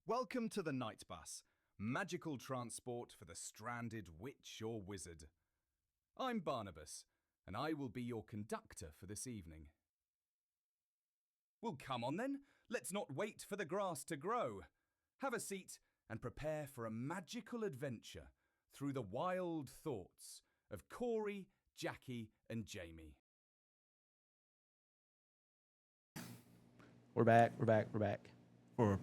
Welcome to the Night Bus, magical transport for the stranded witch or wizard. I'm Barnabas, and I will be your conductor for this evening. Well, come on then, let's not wait for the grass to grow. Have a seat and prepare for a magical adventure through the wild thoughts of Corey, Jackie, and Jamie. We're back. For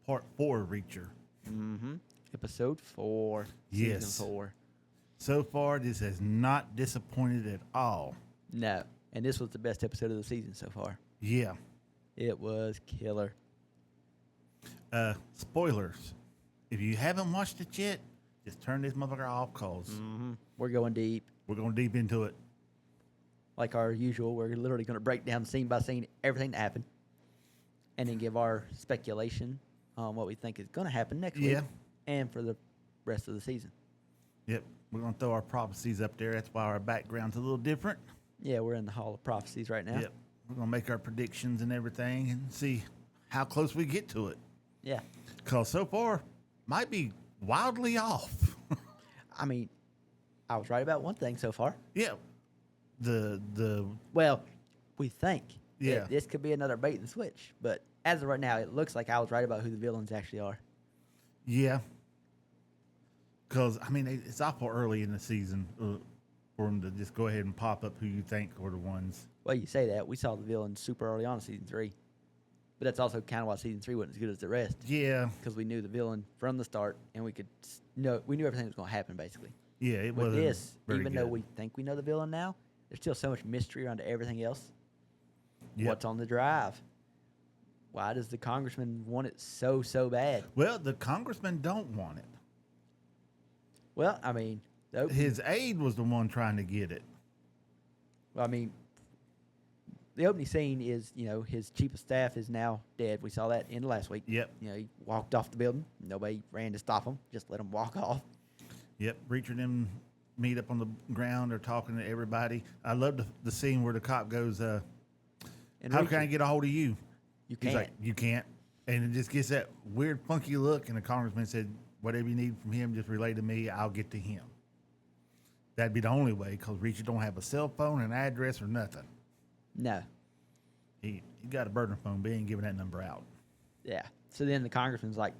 part 4 Reacher. Episode 4. Yes. Season 4. So far, this has not disappointed at all. No. And this was the best episode of the season so far. Yeah. It was killer. Spoilers. If you haven't watched it yet, just turn this motherfucker off, cause We're going deep. we're going deep into it. Like our usual, we're literally going to break down scene by scene everything that happened. And then give our speculation on what we think is going to happen next week. And for the rest of the season. Yep. We're going to throw our prophecies up there. That's why our background's a little different. Yeah, we're in the Hall of Prophecies right now. Yep. We're going to make our predictions and everything and see how close we get to it. Yeah. Because so far, might be wildly off. I mean, I was right about one thing so far. Yeah. Well, we think. Yeah. That this could be another bait and switch. But as of right now, it looks like I was right about who the villains actually are. Yeah. Because, I mean, it's awful early in the season for them to just go ahead and pop up who you think are the ones. Well, you say that. We saw the villains super early on in Season 3. But that's also kind of why Season 3 wasn't as good as the rest. Yeah. Because we knew the villain from the start, and we knew everything was going to happen, basically. Yeah, it With wasn't this, very even good. though we think we know the villain now, there's still so much mystery around everything else. Yep. What's on the drive? Why does the congressman want it so bad? Well, the congressman don't want it. Well, I mean, His aide was the one trying to get it. the opening scene is, his chief of staff is now dead. We saw that in last week. Yep. He walked off the building. Nobody ran to stop him. Just let him walk off. Yep. Reacher and them meet up on the ground. They're talking to everybody. I love the scene where the cop goes, And how Reacher, can I get a hold of you? You He's can't. like, you can't. And it just gets that weird, funky look. And the congressman said, whatever you need from him, just relay to me. I'll get to him. That'd be the only way, because Reacher don't have a cell phone, an address, or nothing. No. He got a burner phone, but he ain't giving that number out. Yeah. So then the congressman's like,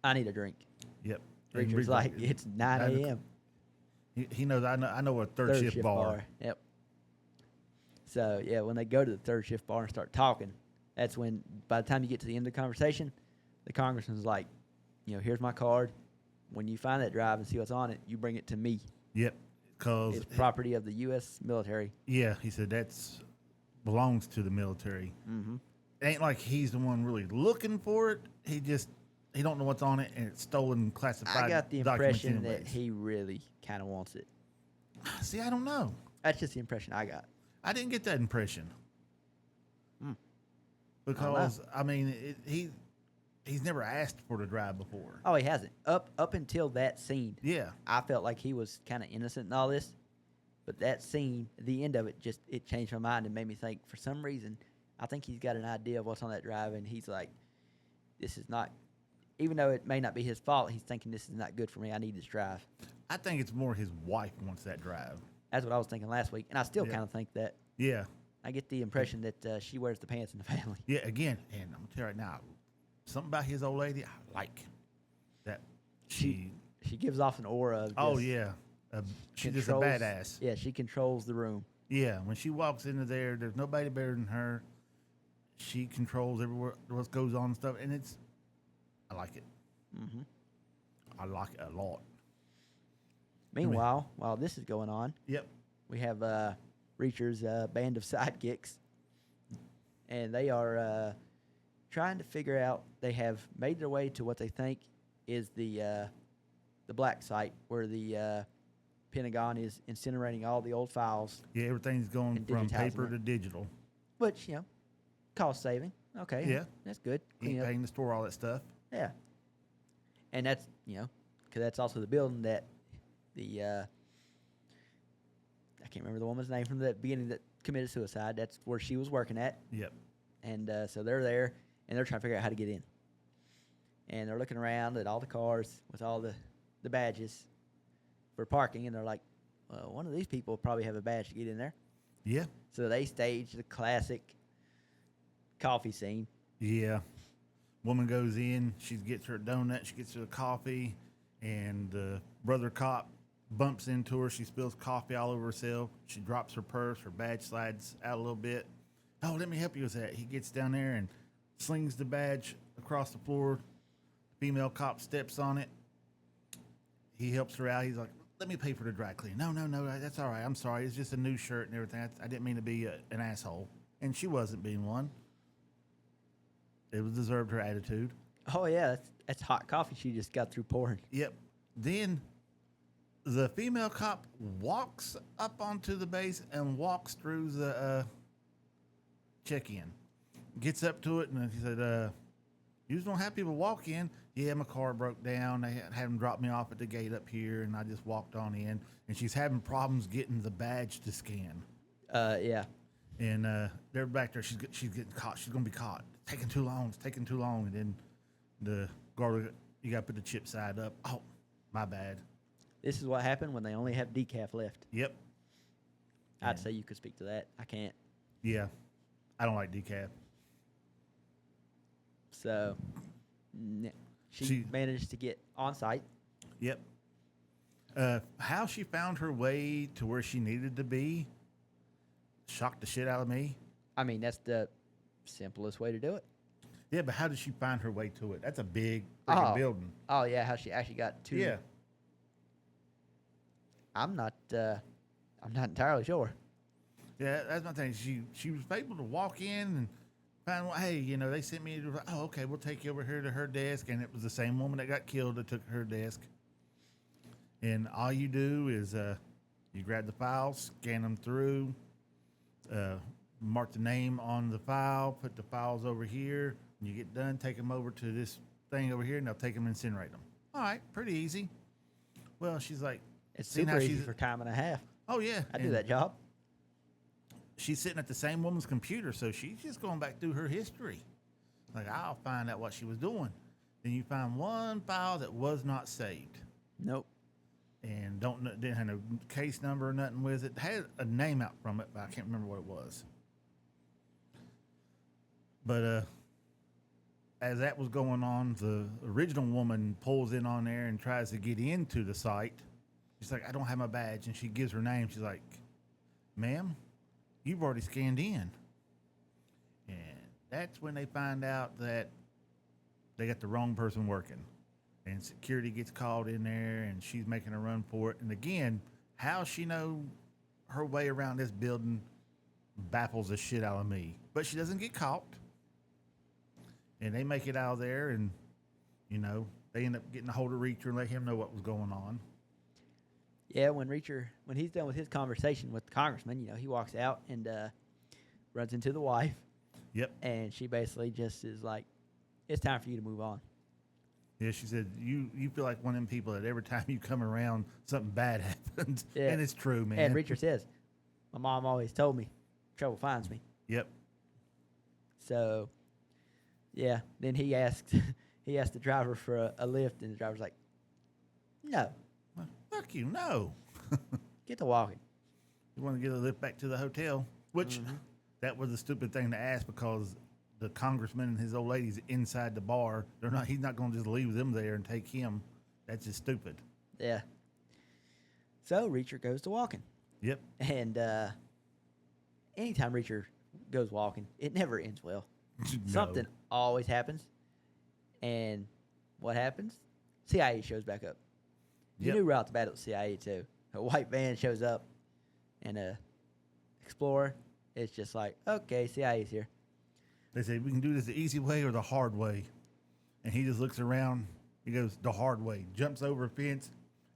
I need a drink. Yep. And Reacher's like, it's 9 a.m. He knows. I know a third shift bar. Yep. So, yeah, when they go to the third shift bar and start talking, that's when, by the time you get to the end of the conversation, the congressman's like, here's my card. When you find that drive and see what's on it, you bring it to me. Yep. Because It's property of the U.S. military. yeah, he said that's belongs to the military. Mm-hmm. It ain't like he's the one really looking for it. He don't know what's on it, and it's stolen classified. I got the documents impression that anyways. he really kind of wants it. See, I don't know. That's just the impression I got. I didn't get that impression. Because he's never asked for the drive before. Oh, he hasn't. Up until that scene. Yeah. I felt like he was kind of innocent in all this. But that scene, the end of it, it changed my mind and made me think, for some reason, I think he's got an idea of what's on that drive, and he's like, this is not, even though it may not be his fault, he's thinking this is not good for me. I need this drive. I think it's more his wife wants that drive. That's what I was thinking last week, and I still Yeah. kind of think that. Yeah. I get the impression that she wears the pants in the family. Yeah, again, and I'm going to tell you right now, something about his old lady, I like that. She gives off an aura of Oh, just yeah. She's just a controls- badass. Yeah, she controls the room. Yeah, when she walks into there's nobody better than her. She controls everywhere what goes on and stuff, and I like it. Mm-hmm. I like it a lot. Meanwhile, while this is going on, Yep. we have Reacher's band of sidekicks, and they are trying to figure out. They have made their way to what they think is the black site where the Pentagon is incinerating all the old files, Yeah, everything's going And from digitizing paper it. to digital. which cost saving. Okay, Yeah. that's good. You ain't Clean up. paying to store all that stuff. Yeah, and that's because that's also the building that the I can't remember the woman's name from the beginning that committed suicide. That's where she was working at, Yep. and so they're there and they're trying to figure out how to get in. and they're looking around at all the cars with all the badges for parking, and they're like, well, one of these people probably have a badge to get in there. Yeah. So they stage the classic coffee scene. Yeah. Woman goes in, she gets her donut, she gets her coffee, and the brother cop bumps into her. She spills coffee all over herself. She drops her purse, her badge slides out a little bit. Oh, let me help you with that. He gets down there and slings the badge across the floor. Female cop steps on it. He helps her out. He's like, let me pay for the dry clean. No, that's all right. I'm sorry. It's just a new shirt and everything. I didn't mean to be an asshole. And she wasn't being one. It was deserved her attitude. Oh, yeah, that's hot coffee she just got through pouring. Yep. Then the female cop walks up onto the base and walks through the check-in. Gets up to it, and he said, you just don't have people walk in. Yeah, my car broke down. They had them drop me off at the gate up here, and I just walked on in. And she's having problems getting the badge to scan. Yeah. And they're back there. She's getting caught. She's going to be caught. It's taking too long. And then the guard, you got to put the chip side up. Oh, my bad. This is what happened when they only have decaf left. Yep. I'd say you could speak to that. I can't. Yeah. I don't like decaf. So she managed to get on site. Yep. How she found her way to where she needed to be shocked the shit out of me. I mean, that's the simplest way to do it. Yeah, but how did she find her way to it? That's a big freaking building. Oh, yeah, how she actually got to Yeah. I'm not entirely sure. Yeah, that's my thing. She was able to walk in and find, hey, they sent me, oh, okay, we'll take you over here to her desk. And it was the same woman that got killed that took her desk. And all you do is you grab the files, scan them through, mark the name on the file, put the files over here. When you get done, take them over to this thing over here, and they'll take them and incinerate them. All right, pretty easy. Well, she's like, It's super easy for time and a half. oh, yeah. I do that job. She's sitting at the same woman's computer, so she's just going back through her history. Like, I'll find out what she was doing. Then you find one file that was not saved. Nope. And didn't have no case number or nothing with it. Had a name out from it, but I can't remember what it was. But as that was going on, the original woman pulls in on there and tries to get into the site. She's like, I don't have my badge. And she gives her name. She's like, ma'am, you've already scanned in. And that's when they find out that they got the wrong person working. And security gets called in there, and she's making a run for it. And again, how she know her way around this building baffles the shit out of me. But she doesn't get caught. And they make it out of there, and, they end up getting a hold of Reacher and let him know what was going on. Yeah, when he's done with his conversation with the congressman, he walks out and runs into the wife. Yep. And she basically just is like, it's time for you to move on. Yeah, she said, you feel like one of them people that every time you come around, something bad happens. Yeah. And it's true, man. And Reacher says, my mom always told me, trouble finds me. Yep. So, yeah, then he asked the driver for a lift, and the driver's like, no. Well, fuck you, no. Get to walking. You want to get a lift back to the hotel, which that was a stupid thing to ask because the congressman and his old lady's inside the bar. He's not going to just leave them there and take him. That's just stupid. Yeah. So Reacher goes to walking. Yep. And anytime Reacher goes walking, it never ends well. No. Something always happens. And what happens? CIA shows back up. You Yep. knew right off the bat it was CIA too. A white van shows up and a Explorer. It's just like, okay, CIA's here. They say, we can do this the easy way or the hard way. And he just looks around. He goes, the hard way. Jumps over a fence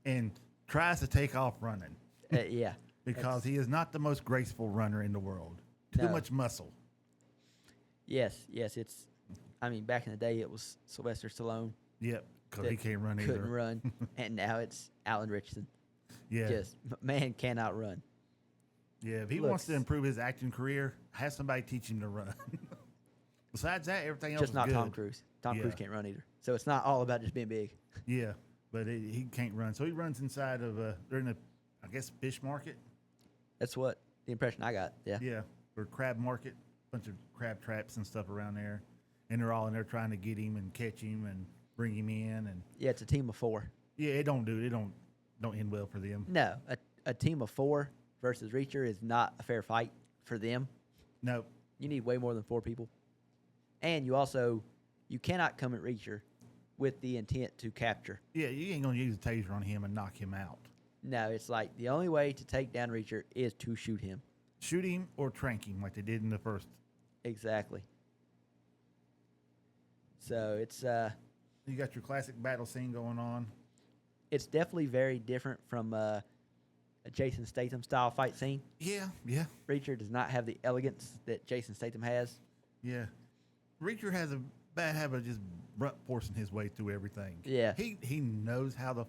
and tries to take off running. Yeah. Because he is not the most graceful runner in the world. Too No. much muscle. Yes. Back in the day, it was Sylvester Stallone. Yep, because he can't run either. Couldn't run. And now it's Alan Richardson. Yeah. Man cannot run. Yeah, if he wants to improve his acting career, have somebody teach him to run. Besides that, everything else Just is not good. Tom Cruise. Tom Yeah. Cruise can't run either. So it's not all about just being big. Yeah, but he can't run. So he runs inside of, they're in a, I guess, fish market. That's what the impression I got. Yeah. Yeah, or crab market. Bunch of crab traps and stuff around there. And they're all in there trying to get him and catch him and bring him in. And Yeah, it's a team of 4. yeah, it don't end well for them. No, a team of 4 versus Reacher is not a fair fight for them. No. You need way more than 4 people. And you cannot come at Reacher with the intent to capture. Yeah, you ain't gonna use a taser on him and knock him out. No, it's like the only way to take down Reacher is to shoot him. Shoot him or trank him like they did in the first. Exactly. So it's You got your classic battle scene going on. it's definitely very different from a Jason Statham style fight scene. Yeah. Reacher does not have the elegance that Jason Statham has. Yeah. Reacher has a bad habit of just brunt forcing his way through everything. Yeah. He knows how to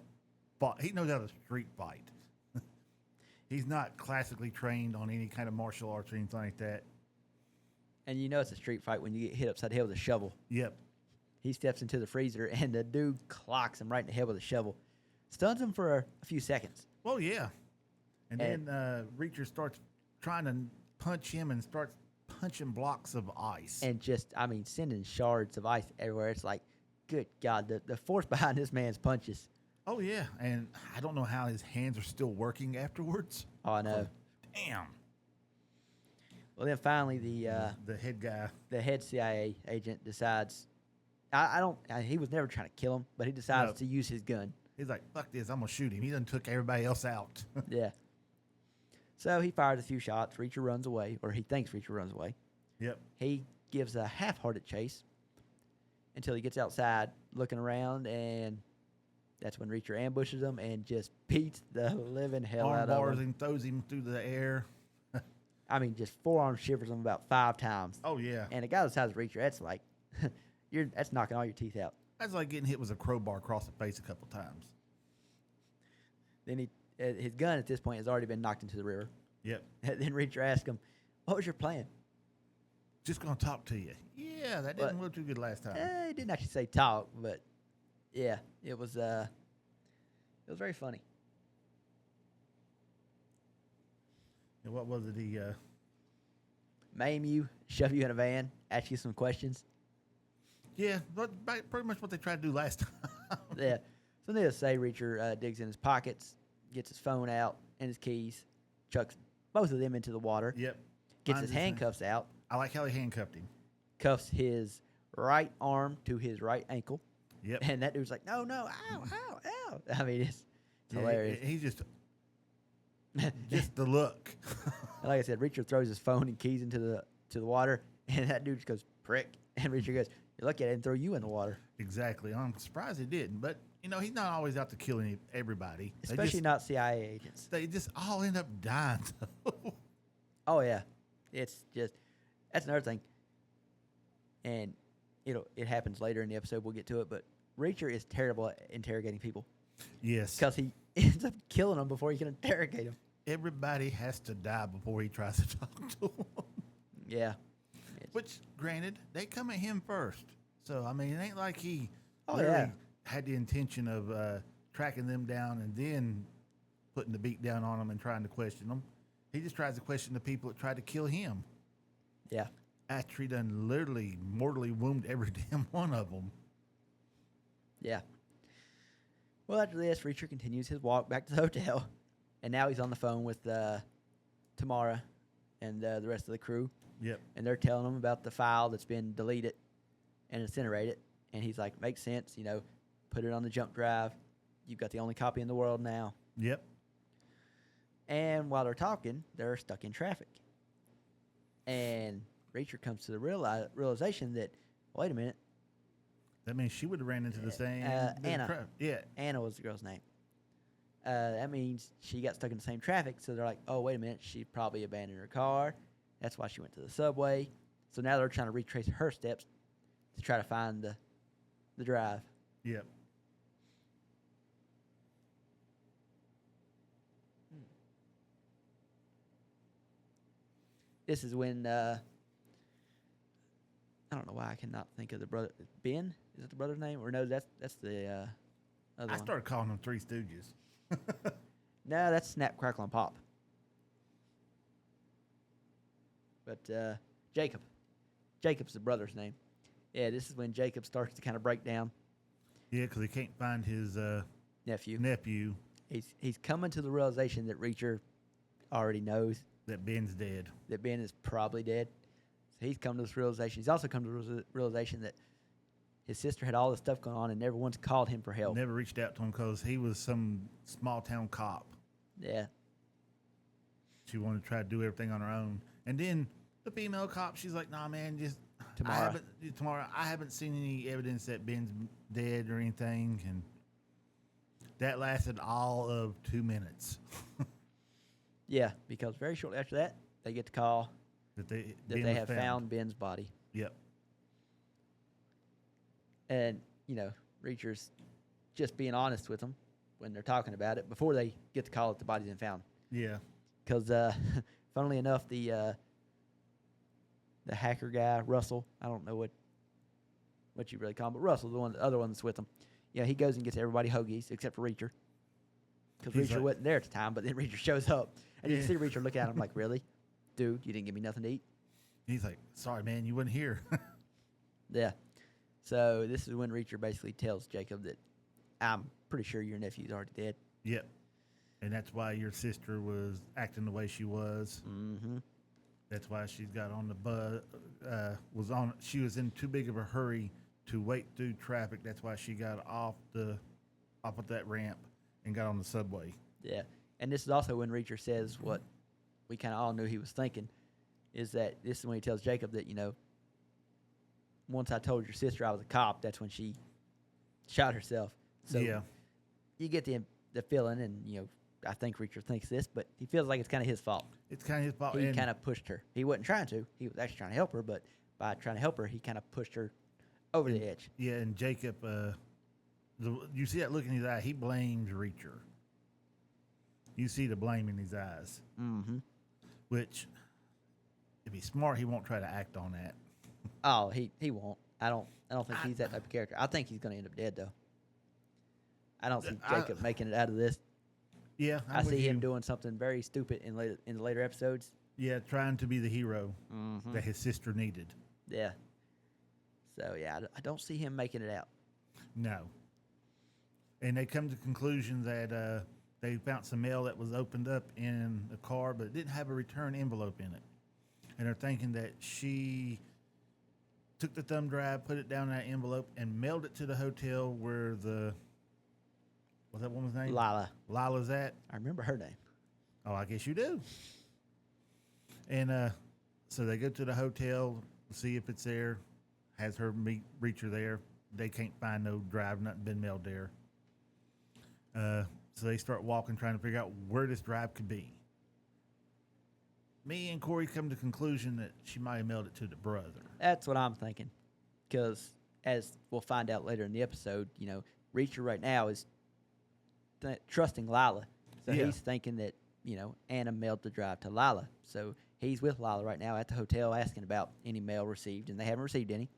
fight. He knows how to street fight. He's not classically trained on any kind of martial arts or anything like that. And you know it's a street fight when you get hit upside the head with a shovel. Yep. He steps into the freezer and the dude clocks him right in the head with a shovel. Stuns him for a few seconds. Well, yeah. And And- then Reacher starts trying to punch him and starts punching blocks of ice. And just, sending shards of ice everywhere. It's like, good God, the force behind this man's punches. Oh, yeah. And I don't know how his hands are still working afterwards. Oh, I know. Damn. Well, then finally The head guy. the head CIA agent decides, he was never trying to kill him, but he decides No. to use his gun. He's like, fuck this, I'm going to shoot him. He done took everybody else out. Yeah. So he fires a few shots. Reacher runs away, or he thinks Reacher runs away. Yep. He gives a half-hearted chase until he gets outside looking around, and that's when Reacher ambushes him and just beats the living hell Arm out of bars him. him, throws him through the air. Just forearm shivers him about 5 times. Oh, yeah. And a guy the size of Reacher, that's like, that's knocking all your teeth out. That's like getting hit with a crowbar across the face a couple times. Then his gun at this point has already been knocked into the river. Yep. And then Reacher asks him, "What was your plan?" Just going to talk to you. Yeah, that didn't look too good last time. He didn't actually say talk, but yeah, it was very funny. And what was it? He Maim you, shove you in a van, ask you some questions. yeah, pretty much what they tried to do last time. Yeah. So needless to say, Reacher digs in his pockets, gets his phone out and his keys, chucks both of them into the water, Yep. gets Finds his his hand- handcuffs out, I like how he handcuffed him. cuffs his right arm to his right ankle, Yep. and that dude's like, "No, ow, ow, ow." It's Yeah, hilarious. He's just the look. And like I said, Reacher throws his phone and keys into the water, and that dude just goes prick. And Reacher goes, "You're lucky I didn't throw you in the water." Exactly. I'm surprised he didn't, but he's not always out to kill everybody. Especially not CIA agents. They just all end up dying. Oh yeah, it's just that's another thing. And it happens later in the episode. We'll get to it, but Reacher is terrible at interrogating people Yes. because he ends up killing them before he can interrogate them. Everybody has to die before he tries to talk to them. Yeah. Which, granted, they come at him first. So, it ain't like he Oh, literally yeah. had the intention of tracking them down and then putting the beat down on them and trying to question them. He just tries to question the people that tried to kill him. Yeah. After he done literally mortally wounded every damn one of them. Yeah. Well, after this, Reacher continues his walk back to the hotel, and now he's on the phone with Tamara and the rest of the crew, Yep. and they're telling him about the file that's been deleted and incinerated. And he's like, "Makes sense, put it on the jump drive. You've got the only copy in the world now." Yep. And while they're talking, they're stuck in traffic. And Reacher comes to the realization that, wait a minute, That means she would have ran into the same. Anna. Yeah. Anna was the girl's name. That means she got stuck in the same traffic. So they're like, "Oh, wait a minute, she probably abandoned her car. That's why she went to the subway." So now they're trying to retrace her steps to try to find the drive. Yep. This is when I don't know why I cannot think of the brother. Ben? Is that the brother's name? Or no, that's the other I one. started calling them Three Stooges. No, that's Snap, Crackle, and Pop. But Jacob. Jacob's the brother's name. Yeah, this is when Jacob starts to kind of break down. Yeah, because he can't find his Nephew. He's coming to the realization that Reacher already knows that Ben's dead. that Ben is probably dead. So he's come to this realization. He's also come to the realization that his sister had all this stuff going on and never once called him for help. Never reached out to him because he was some small town cop. Yeah. She wanted to try to do everything on her own. And then the female cop, she's like, nah, man, just tomorrow. I haven't seen any evidence that Ben's dead or anything. And that lasted all of 2 minutes. Yeah, because very shortly after that, they get the call that they have found Ben's body. Yep. And, Reacher's just being honest with them when they're talking about it before they get the call that the body's been found. Yeah. Because, funnily enough, the hacker guy, Russell, I don't know what you really call him, but Russell, the other one that's with him, he goes and gets everybody hoagies except for Reacher. Because Reacher wasn't there at the time, but then Reacher shows up. And you see Reacher look at him like, really? Dude, you didn't give me nothing to eat? He's like, sorry, man, you weren't here. Yeah. So this is when Reacher basically tells Jacob that I'm pretty sure your nephew's already dead. Yep. And that's why your sister was acting the way she was. Mm-hmm. That's why she's got on the bus. She was in too big of a hurry to wait through traffic. That's why she got off of that ramp and got on the subway. Yeah. And this is also when Reacher says what we kind of all knew he was thinking, is that this is when he tells Jacob that, once I told your sister I was a cop, that's when she shot herself. So you get the feeling, and, I think Reacher thinks this, but he feels like it's kind of his fault. It's kind of his fault. He kind of pushed her. He wasn't trying to. He was actually trying to help her, but by trying to help her, he kind of pushed her over the edge. Yeah, and Jacob, you see that look in his eye. He blames Reacher. You see the blame in his eyes. Mm-hmm. Which, if he's smart, he won't try to act on that. Oh, he won't. I don't think he's that type of character. I think he's going to end up dead, though. I don't see Jacob making it out of this. Yeah, I see him doing something very stupid in the later episodes. Yeah, trying to be the hero that his sister needed. Yeah. So, yeah, I don't see him making it out. No. And they come to the conclusion that they found some mail that was opened up in the car, but it didn't have a return envelope in it. And they're thinking that she took the thumb drive, put it down in that envelope, and mailed it to the hotel where what's that woman's name? Lila. Lila's at. I remember her name. Oh, I guess you do. And so they go to the hotel, see if it's there, has her meet Reacher there. They can't find no drive, nothing been mailed there. So they start walking, trying to figure out where this drive could be. Me and Corey come to the conclusion that she might have mailed it to the brother. That's what I'm thinking. Because, as we'll find out later in the episode, Reacher right now is trusting Lila. So he's thinking that, Anna mailed the drive to Lila. So he's with Lila right now at the hotel asking about any mail received, and they haven't received any.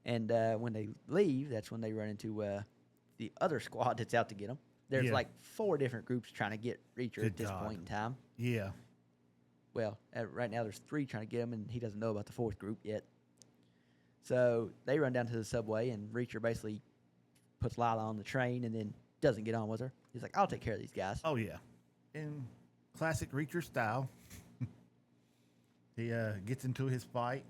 And when they leave, that's when they run into the other squad that's out to get them. There's like 4 different groups trying to get Reacher at this point in time. Yeah. Well, right now there's 3 trying to get him, and he doesn't know about the 4th group yet. So they run down to the subway, and Reacher basically puts Lila on the train and then doesn't get on with her. He's like, I'll take care of these guys. Oh, yeah. In classic Reacher style, he gets into his fight,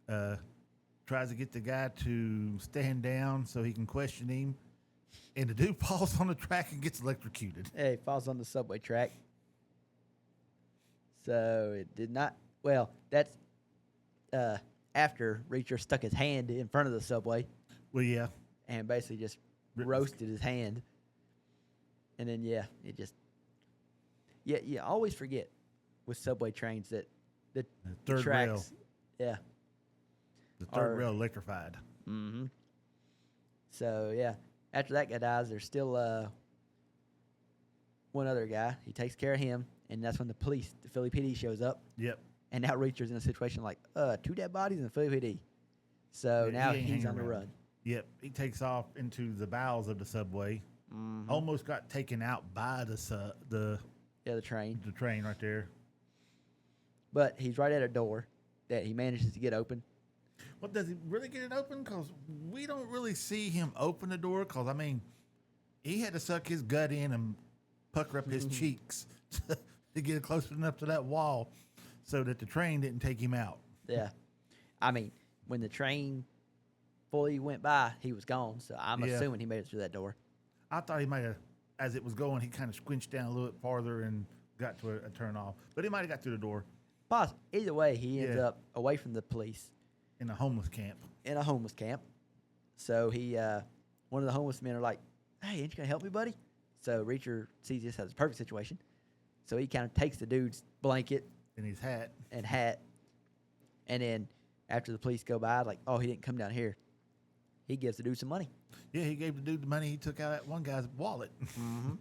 tries to get the guy to stand down so he can question him, and the dude falls on the track and gets electrocuted. Hey, he falls on the subway track. So it did not. Well, that's after Reacher stuck his hand in front of the subway. Well, yeah. And basically just roasted his hand. And then, it just. Yeah, you always forget with subway trains that the third tracks. rail. Yeah. The third rail electrified. Mm-hmm. So, yeah. After that guy dies, there's still one other guy. He takes care of him. And that's when the police, the Philly PD, shows up. Yep. And now Reacher's in a situation like, 2 dead bodies in the Philly PD. So Yeah, now he ain't he's hanging on the around. run. Yep, he takes off into the bowels of the subway. Mm-hmm. Almost got taken out by the Yeah, the train. train right there. But he's right at a door that he manages to get open. Well, does he really get it open? Because we don't really see him open the door. Because, I mean, he had to suck his gut in and pucker up his cheeks to get close enough to that wall so that the train didn't take him out. Yeah. I mean, when the train fully went by, he was gone. So I'm Yeah. assuming he made it through that door. I thought he might have, as it was going, he kind of squinched down a little bit farther and got to a turn off. But he might have got through the door Either way, he ends Yeah. up away from the police in a homeless camp. in a homeless camp. So one of the homeless men are like, "Hey, ain't you gonna help me, buddy?" So Reacher sees this as a perfect situation. So he kind of takes the dude's blanket In his hat. and hat, and then after the police go by, like, "Oh, he didn't come down here," he gives the dude some money. Yeah, he gave the dude the money. He took out that one guy's wallet. Mm-hmm.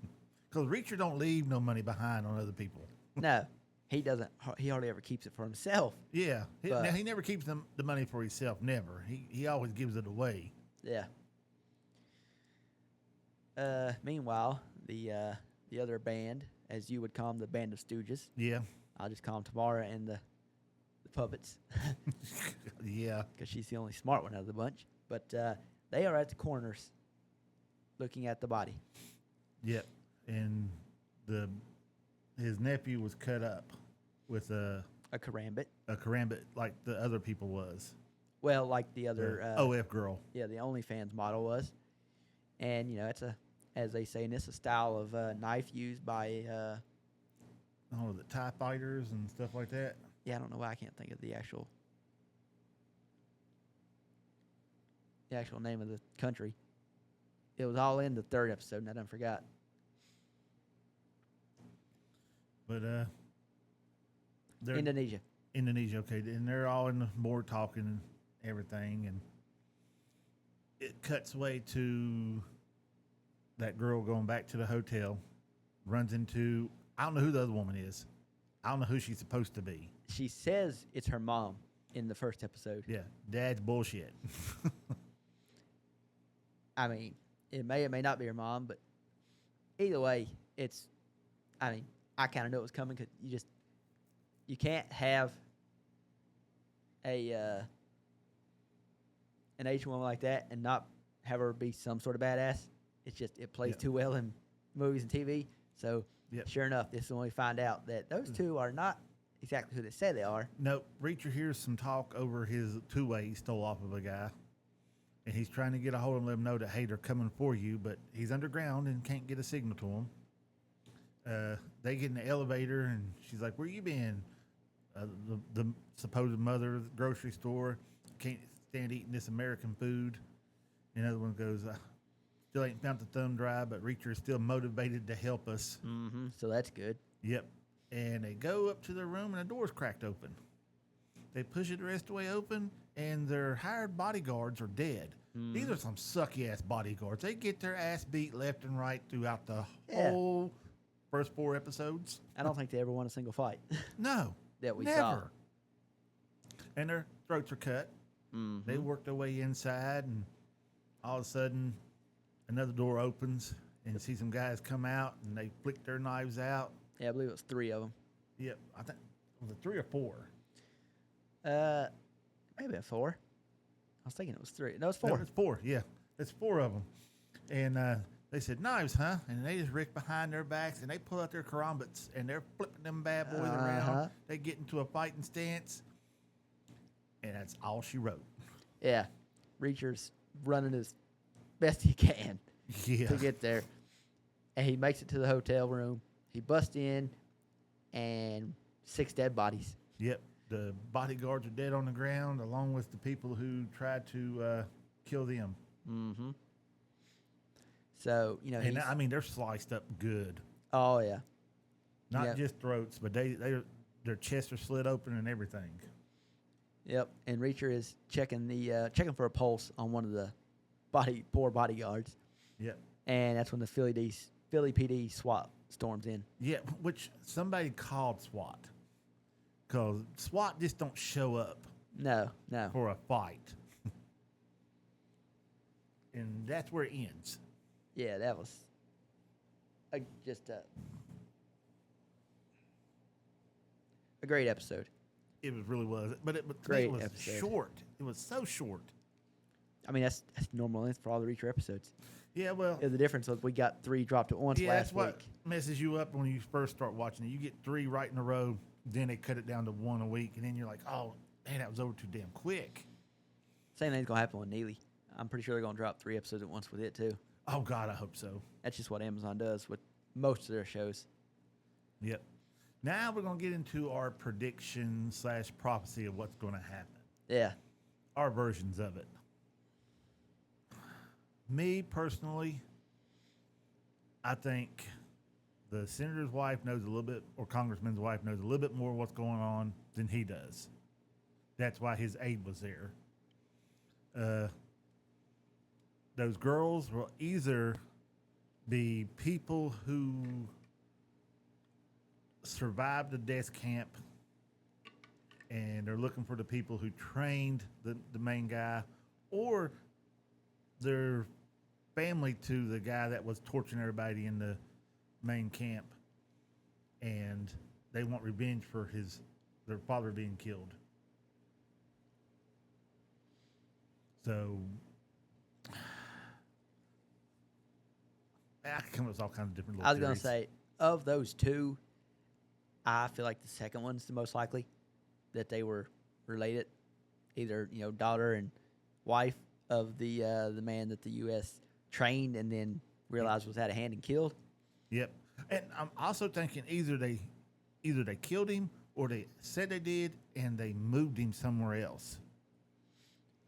Because Reacher don't leave no money behind on other people. No, he doesn't. He hardly ever keeps it for himself. Yeah. But- Now, he never keeps the money for himself. Never. He always gives it away. Yeah. Meanwhile, the other band, as you would call them, the Band of Stooges. Yeah. I'll just call them Tamara and the puppets, Yeah. because she's the only smart one out of the bunch. But they are at the corners, looking at the body. Yep. And his nephew was cut up with a A karambit. karambit like the other people was. Well, like the The other, OF girl. yeah, the OnlyFans model was. And it's as they say in this, a style of knife used by Oh, the TIE fighters and stuff like that. I don't know why I can't think of the actual name of the country. It was all in the 3rd episode, and I done forgot. But they're Indonesia. Indonesia, okay, and they're all in the board talking and everything, and it cuts way to that girl going back to the hotel, runs into, I don't know who the other woman is. I don't know who she's supposed to be. She says it's her mom in the 1st episode. Yeah, dad's bullshit. I mean, it may or may not be her mom, but either way, I kind of knew it was coming, because you can't have an Asian woman like that and not have her be some sort of badass. It's just, it plays Yep. too well in movies and TV. So Yep. sure enough, this is when we find out that those two are not exactly who they say they are. No, Reacher hears some talk over his two-way he stole off of a guy, and he's trying to get a hold of him, let him know that, hey, they're coming for you, but he's underground and can't get a signal to him. They get in the elevator, and she's like, where you been? The supposed mother of the grocery store, can't stand eating this American food. Another one goes, still ain't found the thumb drive, but Reacher is still motivated to help us. Mm-hmm. So that's good. Yep. And they go up to their room, and the door's cracked open. They push it the rest of the way open, and their hired bodyguards are dead. These are some sucky-ass bodyguards. They get their ass beat left and right throughout the whole first 4 episodes. I don't think they ever won a single fight No. that we never. saw. And their throats are cut. Mm-hmm. They work their way inside, and all of a sudden, another door opens, and you see some guys come out, and they flick their knives out. Yeah, I believe it was 3 of them. Yep, I think, was it 3 or 4? Maybe a 4. I was thinking it was 3. No, it's 4. No, it's 4, yeah. It's 4 of them. And they said, knives, huh? And they just rick behind their backs, and they pull out their karambits, and they're flipping them bad boys around. They get into a fighting stance, and that's all she wrote. Yeah. Reacher's running as best he can Yeah. to get there. And he makes it to the hotel room. He busts in, and 6 dead bodies. Yep. The bodyguards are dead on the ground, along with the people who tried to kill them. Mm-hmm. So, And he's... I mean, they're sliced up good. Oh, yeah. Not Yep. just throats, but their chests are slit open and everything. Yep. And Reacher is checking for a pulse on one of the poor bodyguards. Yep. And that's when the Philly PD SWAT storms in. Yeah, which somebody called SWAT. because SWAT just don't show up No. for a fight. And that's where it ends. Yeah, that was just a great episode. It really was. But it Great was episode. short. It was so short. I mean, that's normal length for all the Reacher episodes. Yeah, well. Yeah, the difference was we got 3 dropped at once Yeah, last that's what week. messes you up when you first start watching it. You get 3 right in a row, then they cut it down to 1 a week, and then you're like, oh, man, that was over too damn quick. Same thing's going to happen with Neely. I'm pretty sure they're going to drop 3 episodes at once with it, too. Oh, God, I hope so. That's just what Amazon does with most of their shows. Yep. Now we're going to get into our prediction / prophecy of what's going to happen. Yeah. Our versions of it. Me, personally, I think the senator's wife knows a little bit, or congressman's wife knows a little bit more what's going on than he does. That's why his aide was there. Those girls will either be people who survived the death camp and they're looking for the people who trained the main guy, or they're family to the guy that was torturing everybody in the main camp, and they want revenge for their father being killed. So I can come up with all kinds of different little I was going to theories. say, of those 2, I feel like the second one's the most likely that they were related. Either, daughter and wife of the man that the U.S. trained and then realized was out of hand and killed. Yep. And I'm also thinking either they killed him or they said they did and they moved him somewhere else.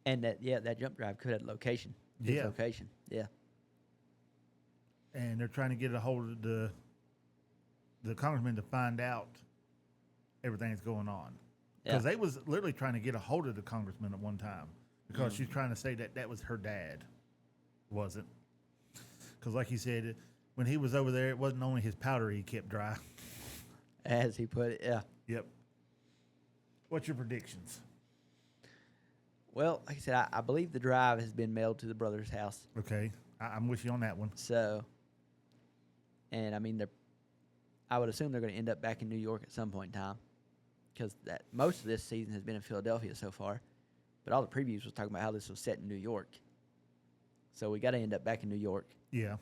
And that jump drive could have location. His Yeah. location. Yeah. And they're trying to get a hold of the congressman to find out everything that's going on. Because they was literally trying to get a hold of the congressman at one time because she's trying to say that was her dad. Wasn't. Because like he said, when he was over there, it wasn't only his powder he kept dry. As he put it, yeah. Yep. What's your predictions? Well, like I said, I believe the drive has been mailed to the brother's house. Okay. I'm with you on that one. So, and I mean, I would assume they're going to end up back in New York at some point in time, because that most of this season has been in Philadelphia so far, but all the previews was talking about how this was set in New York. So we got to end up back in New York. Yeah.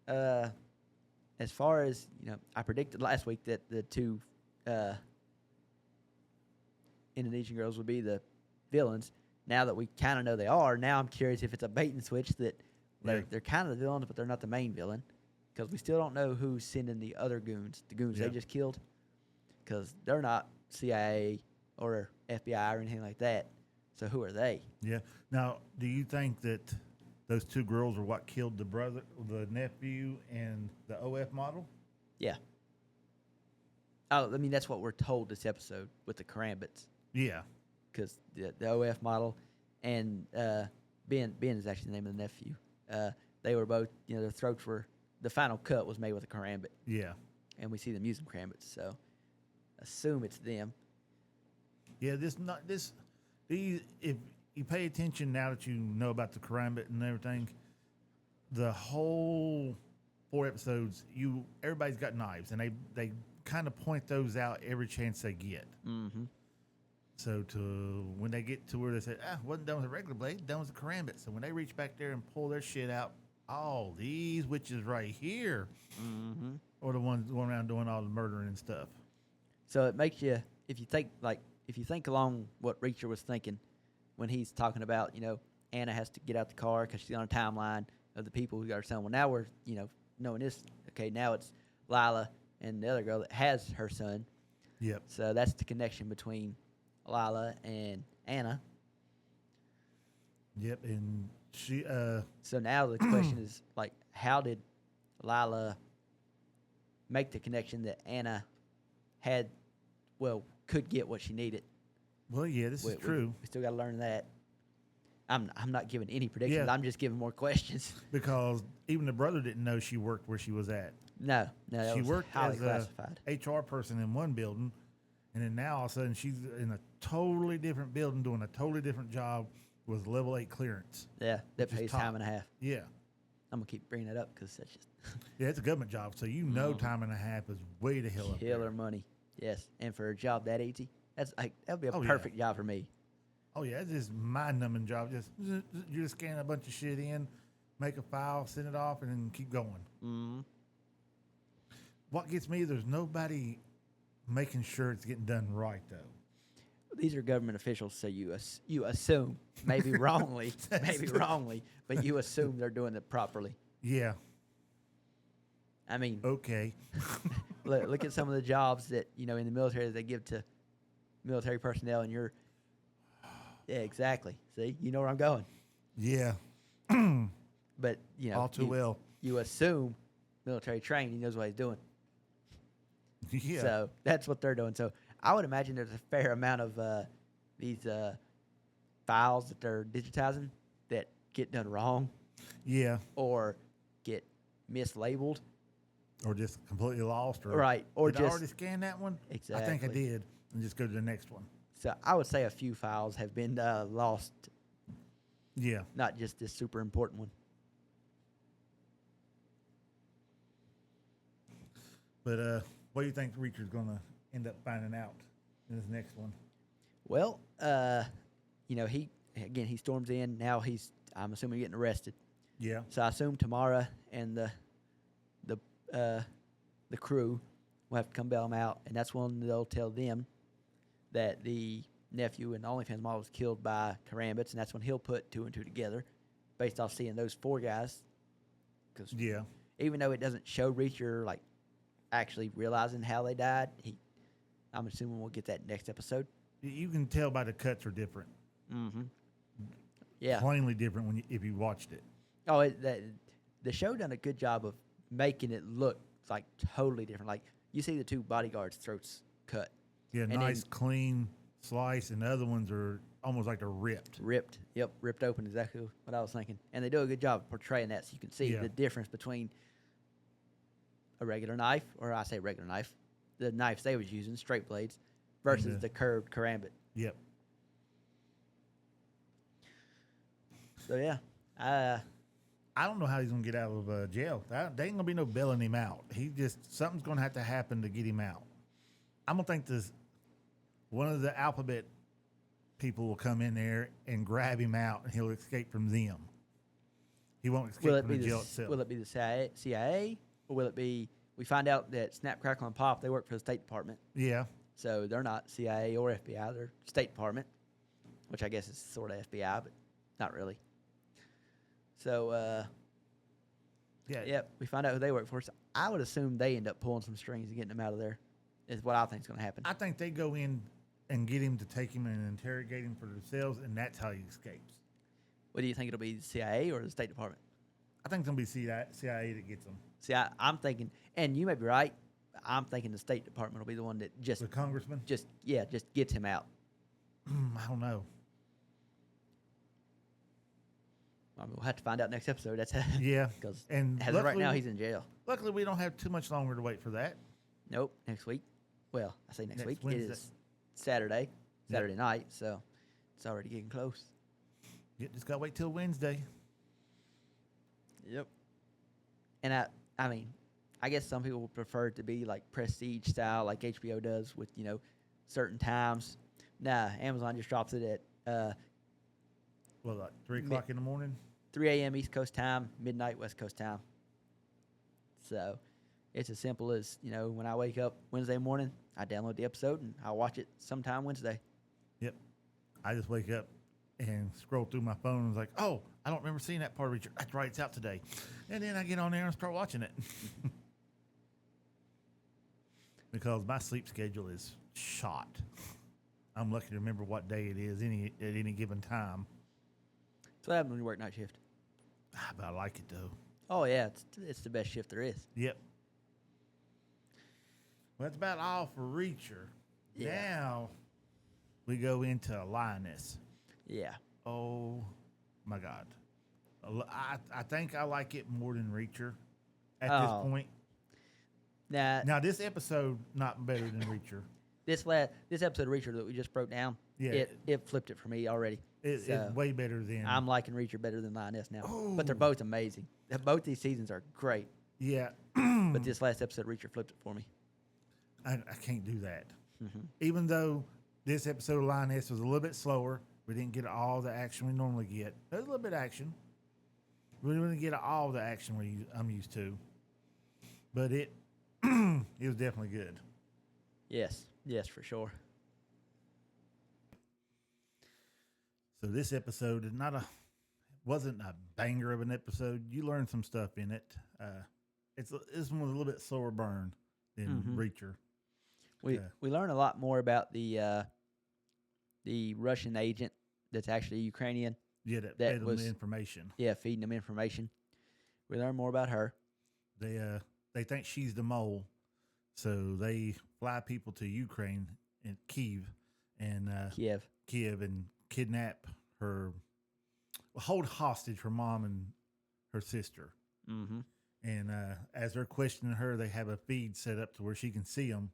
As far as I predicted last week that the 2 Indonesian girls would be the villains. Now that we kind of know they are, now I'm curious if it's a bait and switch that they're kind of the villains, but they're not the main villain, because we still don't know who's sending the other goons, the goons they just killed, because they're not CIA or FBI or anything like that. So who are they? Yeah. Now, do you think that those 2 girls are what killed the brother, the nephew, and the OF model? Yeah. Oh, I mean, that's what we're told this episode with the Karambits. Yeah. Because the OF model and Ben is actually the name of the nephew. They were both, their throats were, the final cut was made with a Karambit. Yeah. And we see them using Karambits, so assume it's them. Yeah, if you pay attention now that you know about the Karambit and everything, the whole 4 episodes, everybody's got knives, and they kind of point those out every chance they get. Mm-hmm. So when they get to where they say, wasn't done with a regular blade, done with a Karambit. So when they reach back there and pull their shit out, these witches right here are the ones going around doing all the murdering and stuff. So it makes you, if you think along what Reacher was thinking when he's talking about, Anna has to get out the car because she's on a timeline of the people who got her son. Well, now we're, knowing this, okay, now it's Lila and the other girl that has her son. Yep. So that's the connection between Lila and Anna. Yep, and she. So now the question is, how did Lila make the connection that Anna could get what she needed? Well, yeah, this is true. We still got to learn that. I'm not giving any predictions. Yeah. I'm just giving more questions. Because even the brother didn't know she worked where she was at. No, that She was worked highly as classified. a HR person in one building, and then now all of a sudden she's in a totally different building doing a totally different job with level 8 clearance. Yeah, that which is pays top. time and a half. Yeah. I'm gonna keep bringing that up because that's just Yeah, it's a government job, so you know time and a half is way the hell up there. killer money. Yes, and for a job that easy, that's like that would be a Oh, yeah. perfect job for me. Oh yeah, it's just mind-numbing job. Just you just scan a bunch of shit in, make a file, send it off, and then keep going. Mm-hmm. What gets me, there's nobody making sure it's getting done right though. These are government officials, so you assume, maybe wrongly, but you assume they're doing it properly. Yeah. I mean, Okay. look at some of the jobs that in the military that they give to military personnel, and yeah, exactly. See, you know where I'm going. Yeah. But All too well. You assume military trained, he knows what he's doing. Yeah. So that's what they're doing. So I would imagine there's a fair amount of these files that they're digitizing that get done wrong Yeah. or get mislabeled. Or just completely lost. Or Right, or did I just- already scan that one? I think I Exactly. did. And just go to the next one. So I would say a few files have been lost, Yeah. not just this super important one. But what do you think Reacher's going to end up finding out in this next one? Well, he storms in. Now I'm assuming getting arrested. Yeah. So I assume Tamara and the crew will have to come bail him out, and that's when they'll tell them that the nephew and the OnlyFans model was killed by Karambits, and that's when he'll put two and two together, based off seeing those four guys. Because Yeah. even though it doesn't show Reacher like actually realizing how they died, I'm assuming we'll get that next episode. You can tell by the cuts are different. Mm-hmm. Yeah. Plainly different if you watched it. Oh, the show done a good job of making it look like totally different. Like you see the two bodyguards' throats cut, Yeah, And nice, then- clean slice, and the other ones are almost like they're ripped. ripped. Yep, ripped open. Exactly what I was thinking. And they do a good job of portraying that, so you can see Yeah. the difference between a regular knife, or I say regular knife, the knives they was using, straight blades, versus the curved karambit. Yep. So yeah, I don't know how he's gonna get out of jail. There ain't gonna be no bailing him out. Something's gonna have to happen to get him out. I'm gonna think one of the alphabet people will come in there and grab him out, and he'll escape from them. He won't escape from the jail itself. will it be the CIA, or will it be? We find out that Snap, Crackle, and Pop they work for the State Department, Yeah. so they're not CIA or FBI. They're State Department, which I guess is sort of FBI, but not really. So Yeah. yep, we find out who they work for. So I would assume they end up pulling some strings and getting them out of there. Is what I think is going to happen. I think they go in and get him to take him and interrogate him for themselves, and that's how he escapes. What do you think it'll be, the CIA or the State Department? I think it's gonna be CIA that gets him. See, I'm thinking, and you may be right. I'm thinking the State Department will be the one that The congressman. just gets him out. I don't know. I mean, we'll have to find out next episode. That's Yeah. because And as of right luckily- now he's in jail. Luckily, we don't have too much longer to wait for that. Nope, next week. Well, I say next Next week. Wednesday. It is Saturday night, so it's already getting close. You just gotta wait till Wednesday. Yep. And I mean, I guess some people would prefer it to be like prestige style, like HBO does with certain times. Nah, Amazon just drops it at Well, like 3 o'clock in the morning. 3 a.m. East Coast time, midnight West Coast time. So it's as simple as when I wake up Wednesday morning, I download the episode and I'll watch it sometime Wednesday. Yep. I just wake up and scroll through my phone and was like, oh, I don't remember seeing that part of Richard. That's right, it's out today. And then I get on there and start watching it. Because my sleep schedule is shot. I'm lucky to remember what day it is at any given time. That's what happens when you work night shift. But I like it though. Oh yeah, it's the best shift there is. Yep. Well, that's about all for Reacher. Yeah. Now we go into Lioness. Yeah. Oh my God. I think I like it more than Reacher at this point. Now, Now this episode not better than Reacher. this episode of Reacher that we just broke down, Yeah. it flipped it for me already. It's way better than. I'm liking Reacher better than Lioness now. But they're Ooh. both amazing. Both these seasons are great. Yeah. But this last episode of Reacher flipped it for me. I can't do that. Mm-hmm. Even though this episode of Lioness was a little bit slower, we didn't get all the action we normally get. There's a little bit of action. We didn't get all the action I'm used to. But it was definitely good. Yes, for sure. So this episode is wasn't a banger of an episode. You learned some stuff in it. This one was a little bit slower burn than Reacher. We learn a lot more about the Russian agent that's actually Ukrainian. Yeah, that That fed them was- the information. Yeah, feeding them information. We learn more about her. They think she's the mole, so they fly people to Ukraine and Kiev and Kiev. And kidnap her, hold hostage her mom and her sister. Mm-hmm. And as they're questioning her, they have a feed set up to where she can see them.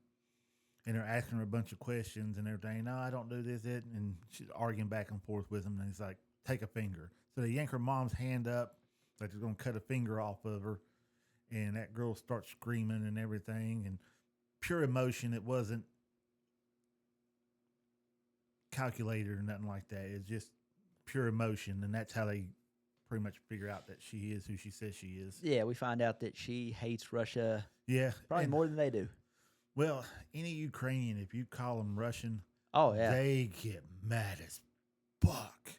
And they're asking her a bunch of questions and everything. No, I don't do this, it. And she's arguing back and forth with him. And he's like, take a finger. So they yank her mom's hand up, like they're going to cut a finger off of her. And that girl starts screaming and everything. And pure emotion. It wasn't calculated or nothing like that. It's just pure emotion. And that's how they pretty much figure out that she is who she says she is. Yeah, we find out that she hates Russia Yeah. probably and- more than they do. Well, any Ukrainian, if you call them Russian, Oh, yeah. they get mad as fuck.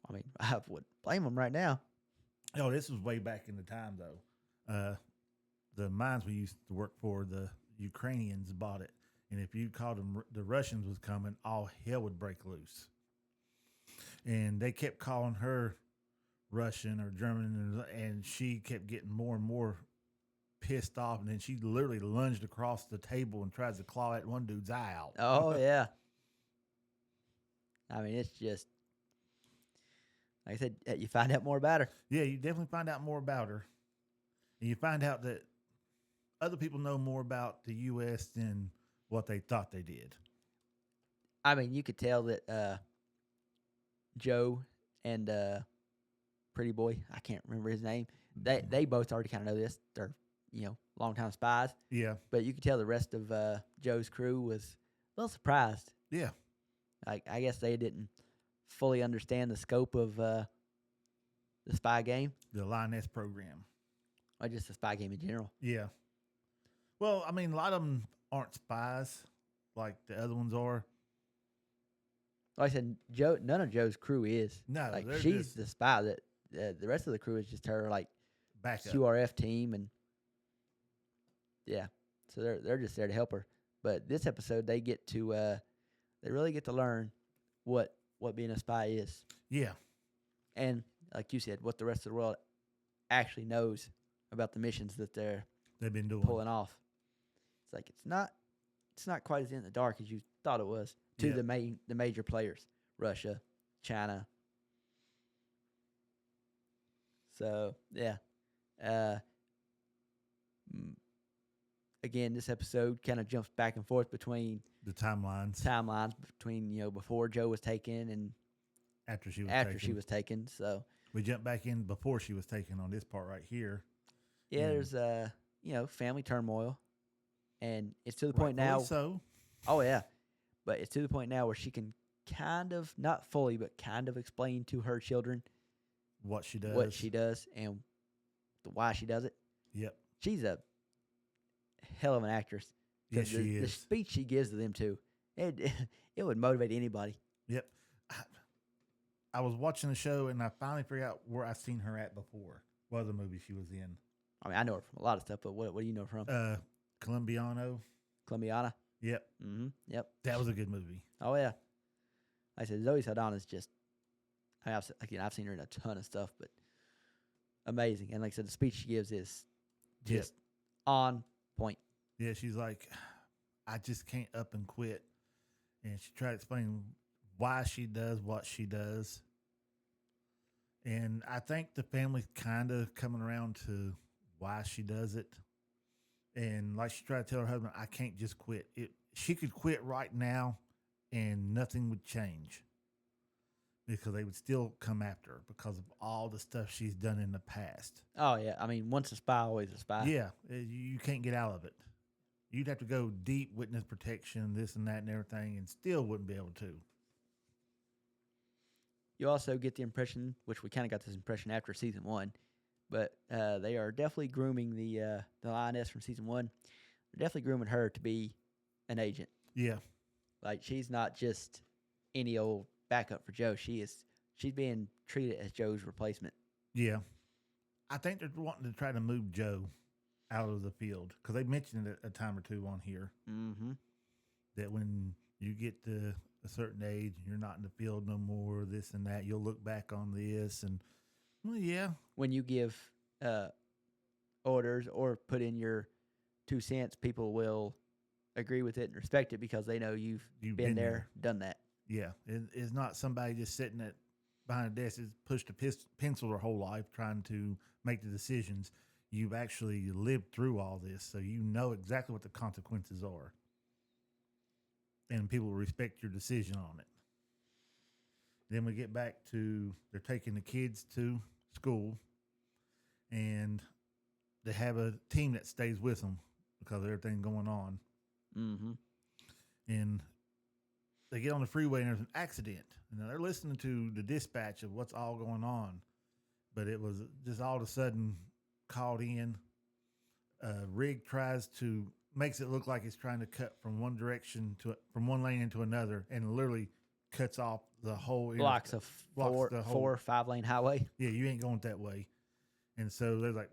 I mean, I would blame them right now. Oh, this was way back in the time, though. The mines we used to work for, the Ukrainians bought it. And if you called them, the Russians was coming, all hell would break loose. And they kept calling her Russian or German, and she kept getting more and more pissed off. And then she literally lunged across the table and tries to claw that one dude's eye out. Oh, yeah. I mean, it's just, like I said, you find out more about her. Yeah, you definitely find out more about her. And you find out that other people know more about the U.S. than what they thought they did. I mean, you could tell that Joe and Pretty Boy, I can't remember his name, they both already kind of know this. They're, longtime spies. Yeah. But you could tell the rest of Joe's crew was a little surprised. Yeah. I guess they didn't fully understand the scope of the spy game, The Lioness program. or just the spy game in general. Yeah. Well, I mean, a lot of them aren't spies like the other ones are. Like I said, none of Joe's crew is. No, Like they're she's just the spy. That the rest of the crew is just her backup. QRF team, and yeah, so they're just there to help her. But this episode, they get to they really get to learn what being a spy is, Yeah. and like you said, what the rest of the world actually knows about the missions that they're They've been doing. pulling off. It's like it's not quite as in the dark as you thought it was to Yeah. the major players, Russia, China. So yeah, again, this episode kind of jumps back and forth between The timelines timelines between before Joe was taken and after she was after taken. she was taken. So We jump back in before she was taken on this part right here. yeah, Mm. there's family turmoil, and it's to the point now. Rightfully so. Oh yeah, but it's to the point now where she can kind of, not fully, but kind of explain to her children What she does. what she does and why she does it. Yep. She's a hell of an actress. 'Cause Yes, she the is. speech she gives to them too, it would motivate anybody. Yep. I was watching the show and I finally figured out where I seen her at before. What other movie she was in? I mean, I know her from a lot of stuff, but what do you know from? Colombiano. Colombiana. Yep. Mm-hmm. Yep. That was a good movie. Oh yeah. Like I said, Zoe Saldana's just. I mean, I've seen her in a ton of stuff, but amazing. And like I said, the speech she gives is just on point. Yeah, she's like, I just can't up and quit. And she tried to explain why she does what she does. And I think the family's kind of coming around to why she does it. And like she tried to tell her husband, I can't just quit. She could quit right now and nothing would change because they would still come after her because of all the stuff she's done in the past. Oh yeah, I mean, once a spy, always a spy. Yeah, you can't get out of it. You'd have to go deep witness protection, this and that and everything, and still wouldn't be able to. You also get the impression, which we kind of got this impression after season 1, but they are definitely grooming the Lioness from season 1. They're definitely grooming her to be an agent. Yeah. Like, she's not just any old backup for Joe. She's being treated as Joe's replacement. Yeah. I think they're wanting to try to move Joe out of the field because they mentioned it a time or two on here. Mm-hmm. That when you get to a certain age and you're not in the field no more, this and that, you'll look back on this and, well, yeah. When you give orders or put in your 2 cents, people will agree with it and respect it because they know you've been there, done that. Yeah. It's not somebody just sitting behind a desk that's pushed a pencil their whole life trying to make the decisions. You've actually lived through all this, so you know exactly what the consequences are. And people respect your decision on it. Then we get back to they're taking the kids to school, and they have a team that stays with them because of everything going on. Mm-hmm. And they get on the freeway, and there's an accident. And they're listening to the dispatch of what's all going on. But it was just all of a sudden called in. Rig makes it look like it's trying to cut from one direction from one lane into another, and literally cuts off the whole blocks a 4 or 5 lane highway. Yeah, you ain't going that way. And so they're like,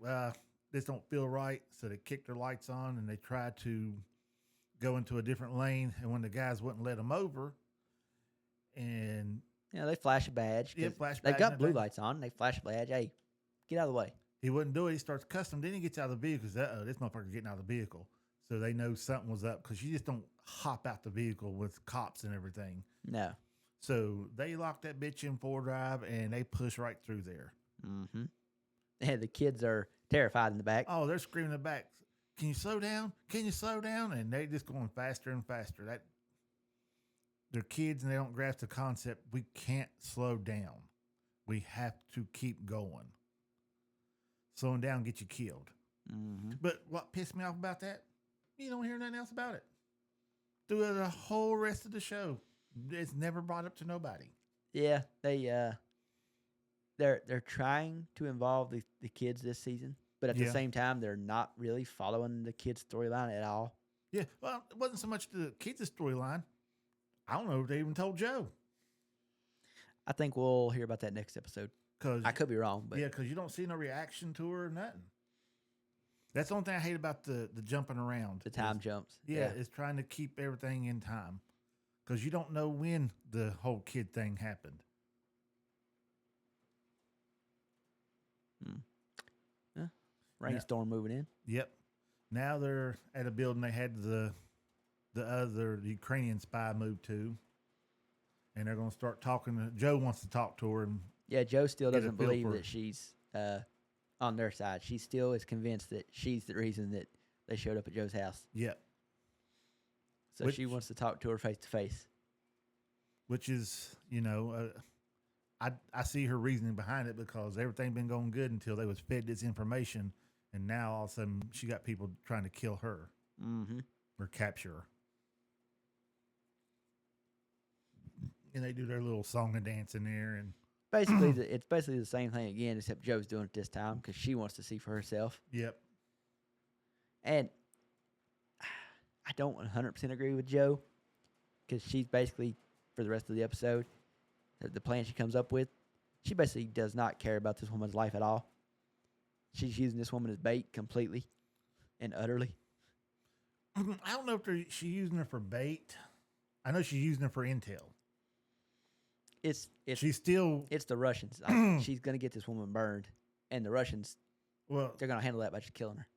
this don't feel right. So they kick their lights on and they try to go into a different lane. And when the guys wouldn't let them over, and they flash a badge. Yeah, flash They badge got and blue everything. lights on. They flash a badge. Hey, get out of the way. He wouldn't do it. He starts cussing him. Then he gets out of the vehicle. Because, this motherfucker's getting out of the vehicle. So they know something was up because you just don't hop out the vehicle with cops and everything. No. So they lock that bitch in 4 drive and they push right through there. Mm-hmm. And the kids are terrified in the back. Oh, they're screaming in the back. Can you slow down? Can you slow down? And they just going faster and faster. They're kids and they don't grasp the concept. We can't slow down. We have to keep going. Slowing down get you killed. Mm-hmm. But what pissed me off about that? You don't hear nothing else about it. Through the whole rest of the show, it's never brought up to nobody. Yeah, they're trying to involve the kids this season, but at the same time, they're not really following the kids' storyline at all. Yeah, well, it wasn't so much the kids' storyline. I don't know if they even told Joe. I think we'll hear about that next episode. I could be wrong, but because you don't see no reaction to her or nothing. That's the only thing I hate about the jumping around. The time jumps. Yeah, it's trying to keep everything in time. Because you don't know when the whole kid thing happened. Rainstorm moving in. Yep. Now they're at a building they had the other Ukrainian spy moved to. And they're going to start talking. Joe wants to talk to her. And yeah, Joe still doesn't believe that she's on their side. She still is convinced that she's the reason that they showed up at Joe's house. Yep. So she wants to talk to her face to face. Which is, I see her reasoning behind it because everything been going good until they was fed this information. And now all of a sudden she got people trying to kill her or capture her. And they do their little song and dance in there. And basically, it's basically the same thing again, except Joe's doing it this time because she wants to see for herself. Yep. And I don't 100% agree with Joe because she's basically, for the rest of the episode, the plan she comes up with, she basically does not care about this woman's life at all. She's using this woman as bait completely and utterly. I don't know if she's using her for bait. I know she's using her for intel. It's the Russians. She's going to get this woman burned, and the Russians, they're going to handle that by just killing her.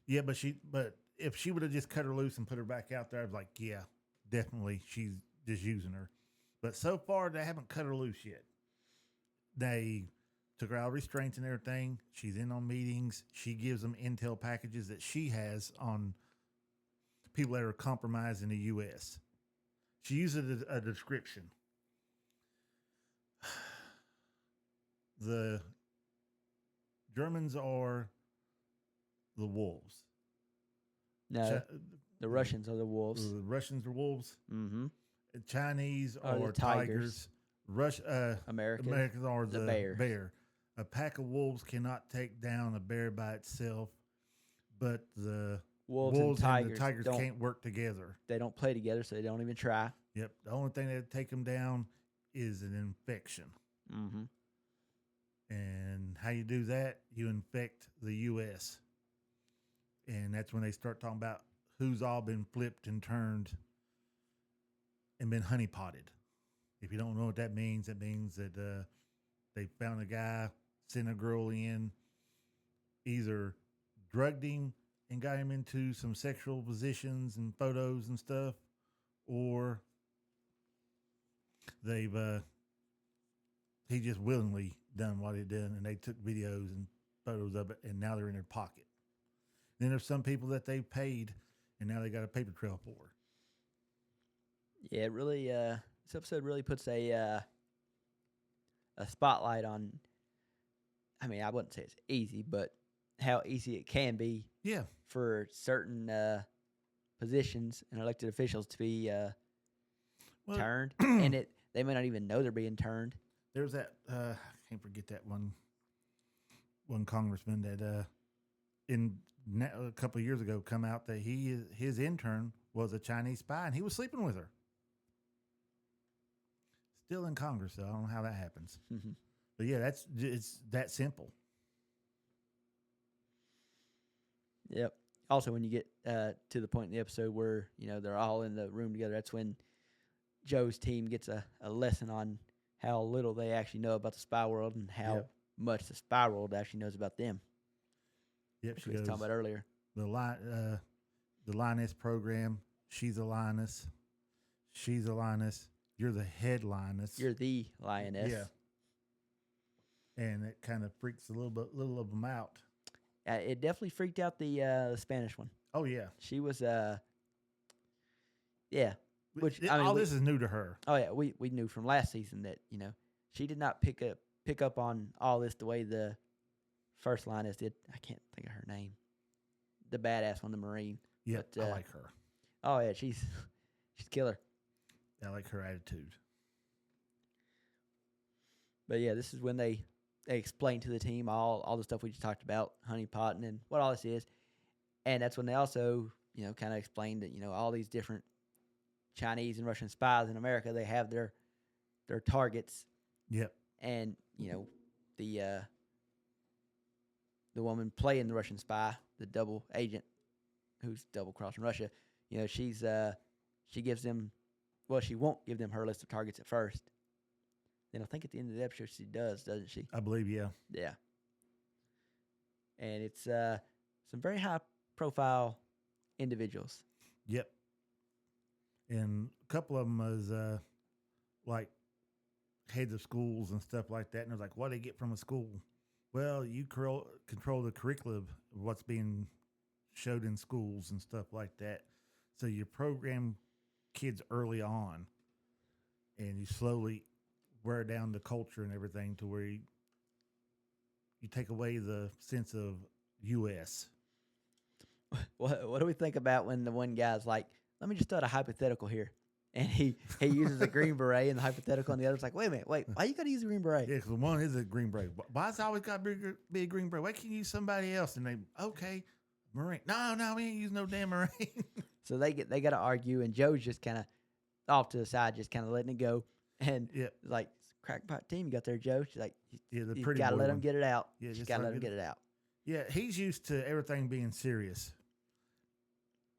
Yeah, but if she would have just cut her loose and put her back out there, I'd be like, yeah, definitely she's just using her. But so far, they haven't cut her loose yet. They took her out of restraints and everything. She's in on meetings. She gives them intel packages that she has on people that are compromised in the U.S. She uses a description. The Germans are the wolves. No, the Russians are the wolves. The Russians are wolves. Mm-hmm. The Chinese Are the are tigers. Americans are the bears. bear. A pack of wolves cannot take down a bear by itself, but the Wolves and the tigers can't work together. They don't play together, so they don't even try. Yep. The only thing that take them down is an infection. Mm-hmm. And how you do that, you infect the U.S. And that's when they start talking about who's all been flipped and turned and been honeypotted. If you don't know what that means that they found a guy, sent a girl in, either drugged him and got him into some sexual positions and photos and stuff, or he just willingly done what he did, and they took videos and photos of it, and now they're in their pocket. Then there's some people that they paid, and now they got a paper trail for. Yeah, it really. This episode really puts a spotlight on. I mean, I wouldn't say it's easy, but how easy it can be. Yeah. For certain positions and elected officials to be turned, and they may not even know they're being turned. There's that I can't forget that one congressman that a couple of years ago come out that his intern was a Chinese spy and he was sleeping with her. Still in Congress, though. I don't know how that happens. Mm-hmm. But yeah, it's that simple. Yep. Also, when you get to the point in the episode where they're all in the room together, that's when Joe's team gets a lesson on how little they actually know about the spy world and how much the spy world actually knows about them. Yep, she was talking about earlier. The Lioness program. She's a lioness. She's a lioness. You're the head lioness. You're the lioness. Yeah. And it kind of freaks a little of them out. It definitely freaked out the Spanish one. Oh yeah. She was yeah. Which this is new to her. Oh yeah, we knew from last season that she did not pick up on all this the way the first lioness did. I can't think of her name. The badass one, the Marine. Yeah, I like her. Oh yeah, she's killer. I like her attitude. But yeah, this is when they explain to the team all the stuff we just talked about, honeypotting and what all this is, and that's when they also kind of explained that all these different Chinese and Russian spies in America, they have their targets. Yep. And the woman playing the Russian spy, the double agent who's double crossing Russia, she gives them, well, she won't give them her list of targets at first. Then I think at the end of the episode she does, doesn't she? I believe, yeah. Yeah. And it's some very high profile individuals. Yep. And a couple of them was like heads of schools and stuff like that. And I was like, what do they get from a school? Well, you control the curriculum of what's being showed in schools and stuff like that. So you program kids early on, and you slowly wear down the culture and everything to where you take away the sense of U.S. What do we think about when the one guy's like, let me just start a hypothetical here. And he uses a green beret in the hypothetical, and the other's like, wait a minute, why you got to use a green beret? Yeah, because one is a green beret. Why's it always got to be a green beret? Why can't you use somebody else? And okay, Marine. No, we ain't using no damn Marine. So they got to argue, and Joe's just kind of off to the side, just kind of letting it go. And like, crackpot team you got there, Joe. She's like, you got to let him get it out. Yeah, you got to let him get it out. Yeah, he's used to everything being serious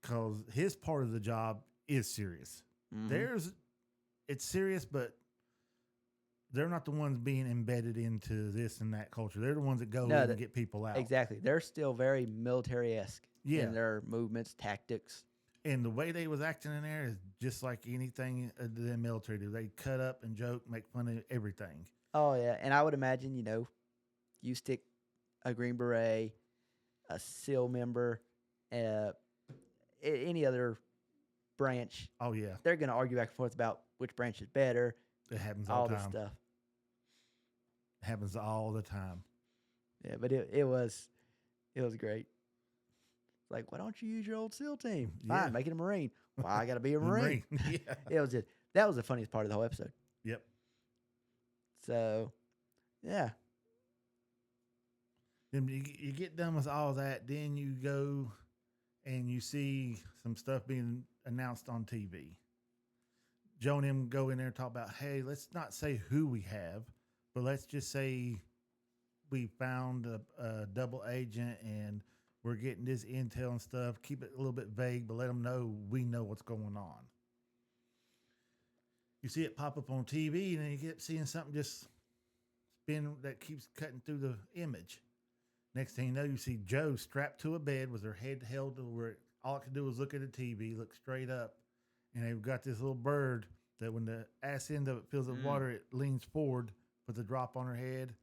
because his part of the job is serious. Mm-hmm. It's serious, but they're not the ones being embedded into this and that culture. They're the ones that go and get people out. Exactly. They're still very military-esque in their movements, tactics. And the way they was acting in there is just like anything the military do. They cut up and joke, make fun of everything. Oh, yeah. And I would imagine, you stick a Green Beret, a SEAL member, any other branch, Oh yeah, they're going to argue back and forth about which branch is better, it happens all all the this time. stuff. It happens all the time. Yeah, but it was great. Like, why don't you use your old SEAL team? Yeah. Fine, make it a Marine. Why I got to be a The Marine? Yeah. It was just that was the funniest part of the whole episode. Yep. So, yeah, Then you get done with all that, then you go and you see some stuff being announced on TV. Joe and him go in there and talk about, hey, let's not say who we have, but let's just say we found a double agent and we're getting this intel and stuff. Keep it a little bit vague, but let them know we know what's going on. You see it pop up on TV, and then you get seeing something just spin that keeps cutting through the image. Next thing you know, you see Joe strapped to a bed with her head held to where all it could do was look at the TV, look straight up. And they've got this little bird that when the ass end of it fills with water, it leans forward, puts a drop on her head.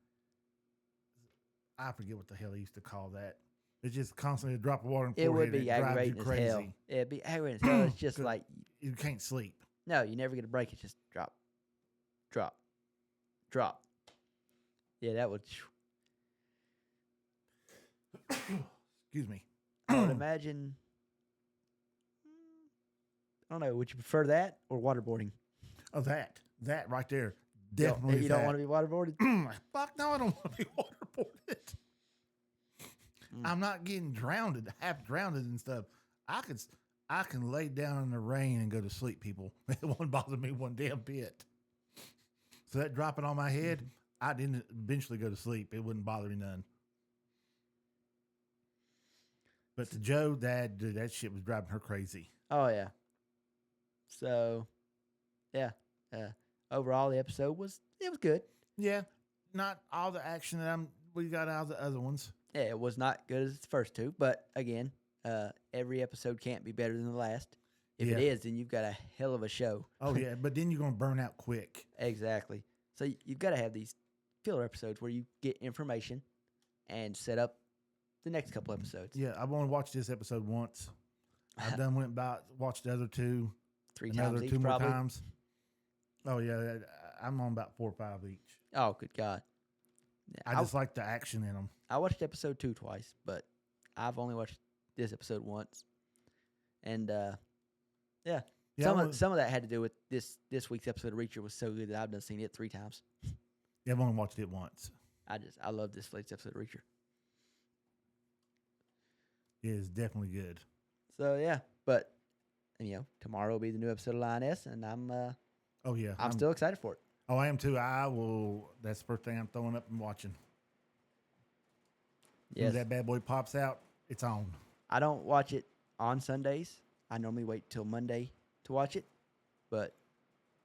I forget what the hell he used to call that. It's just constantly a drop of water in the it forehead. would be drives you aggravating as crazy. hell. It'd be aggravating as hell. It's just 'Cause like, you can't sleep. no, you never get a break. It's just drop, drop, drop. Yeah, that would. Excuse me. I would imagine. I don't know. Would you prefer that or waterboarding? Oh, that right there. Definitely. You don't want to be waterboarded? Fuck no, I don't want to be waterboarded. I'm not getting drowned, half drowned and stuff. I can lay down in the rain and go to sleep, people. It won't bother me one damn bit. So that dropping on my head, I didn't eventually go to sleep. It wouldn't bother me none. But to Joe, that shit was driving her crazy. Oh yeah. So, yeah. Overall, the episode was good. Yeah, not all the action that we got out of the other ones. Yeah, it was not good as the first two, but again, every episode can't be better than the last. If it Yeah. is, then you've got a hell of a show. Oh yeah, but then you're gonna burn out quick. Exactly. So you've got to have these filler episodes where you get information and set up the next couple episodes. Yeah, I've only watched this episode once. I've done went about watched the other two. 3 another times each, two more probably. times. Oh yeah, I'm on about 4 or 5 each. Oh, good God. Yeah, I just like the action in them. I watched episode 2 twice, but I've only watched this episode once. And, yeah. Some of that had to do with this week's episode of Reacher was so good that I've done seen it 3 times. Yeah, I've only watched it once. I love this week's episode of Reacher. It is definitely good. So yeah, but tomorrow will be the new episode of Lioness, and I'm Oh yeah, I'm still excited for it. Oh, I am too. I will. That's the first thing I'm throwing up and watching. Yes, When that bad boy pops out, it's on. I don't watch it on Sundays. I normally wait till Monday to watch it, but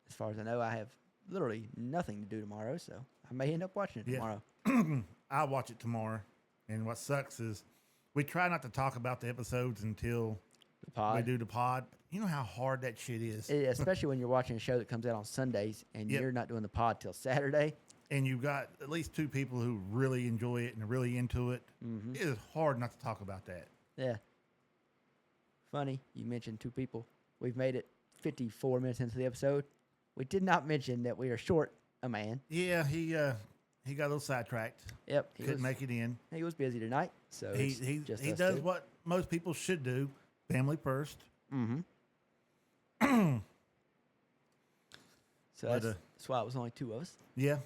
as far as I know, I have literally nothing to do tomorrow, so I may end up watching it tomorrow. I'll watch it tomorrow. And what sucks is we try not to talk about the episodes until The pod, we do the pod. You know how hard that shit is. especially when you're watching a show that comes out on Sundays and Yep. you're not doing the pod till Saturday. And you've got at least 2 people who really enjoy it and are really into it. Mm-hmm. It is hard not to talk about that. Yeah. Funny, you mentioned 2 people. We've made it 54 minutes into the episode. We did not mention that we are short a man. Yeah, he got a little sidetracked. Yep, Couldn't make it in. he was busy tonight, so He it's just he us does 2. what most people should do: family first. Mm-hmm. So But, that's why it was only 2 of us. Yeah.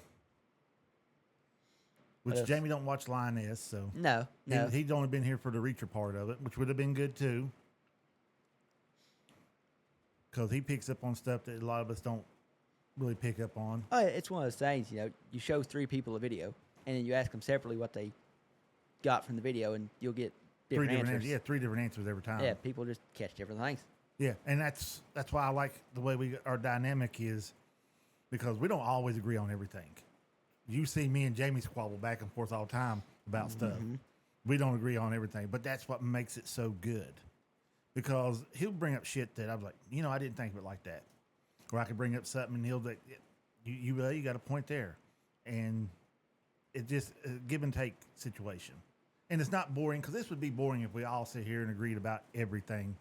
Which What else? Jamie don't watch Lioness, so No. he'd only been here for the Reacher part of it, which would have been good too. Because he picks up on stuff that a lot of us don't really pick up on. Oh, yeah, it's one of those things, you show 3 people a video, and then you ask them separately what they got from the video, and you'll get different answers. Yeah, 3 different answers every time. Yeah, people just catch different things. Yeah, and that's why I like the way our dynamic is, because we don't always agree on everything. You see me and Jamie squabble back and forth all the time about stuff. We don't agree on everything, but that's what makes it so good. Because he'll bring up shit that I was like, I didn't think of it like that. Or I could bring up something and he'll like, you got a point there. And it's just a give and take situation. And it's not boring because this would be boring if we all sit here and agreed about everything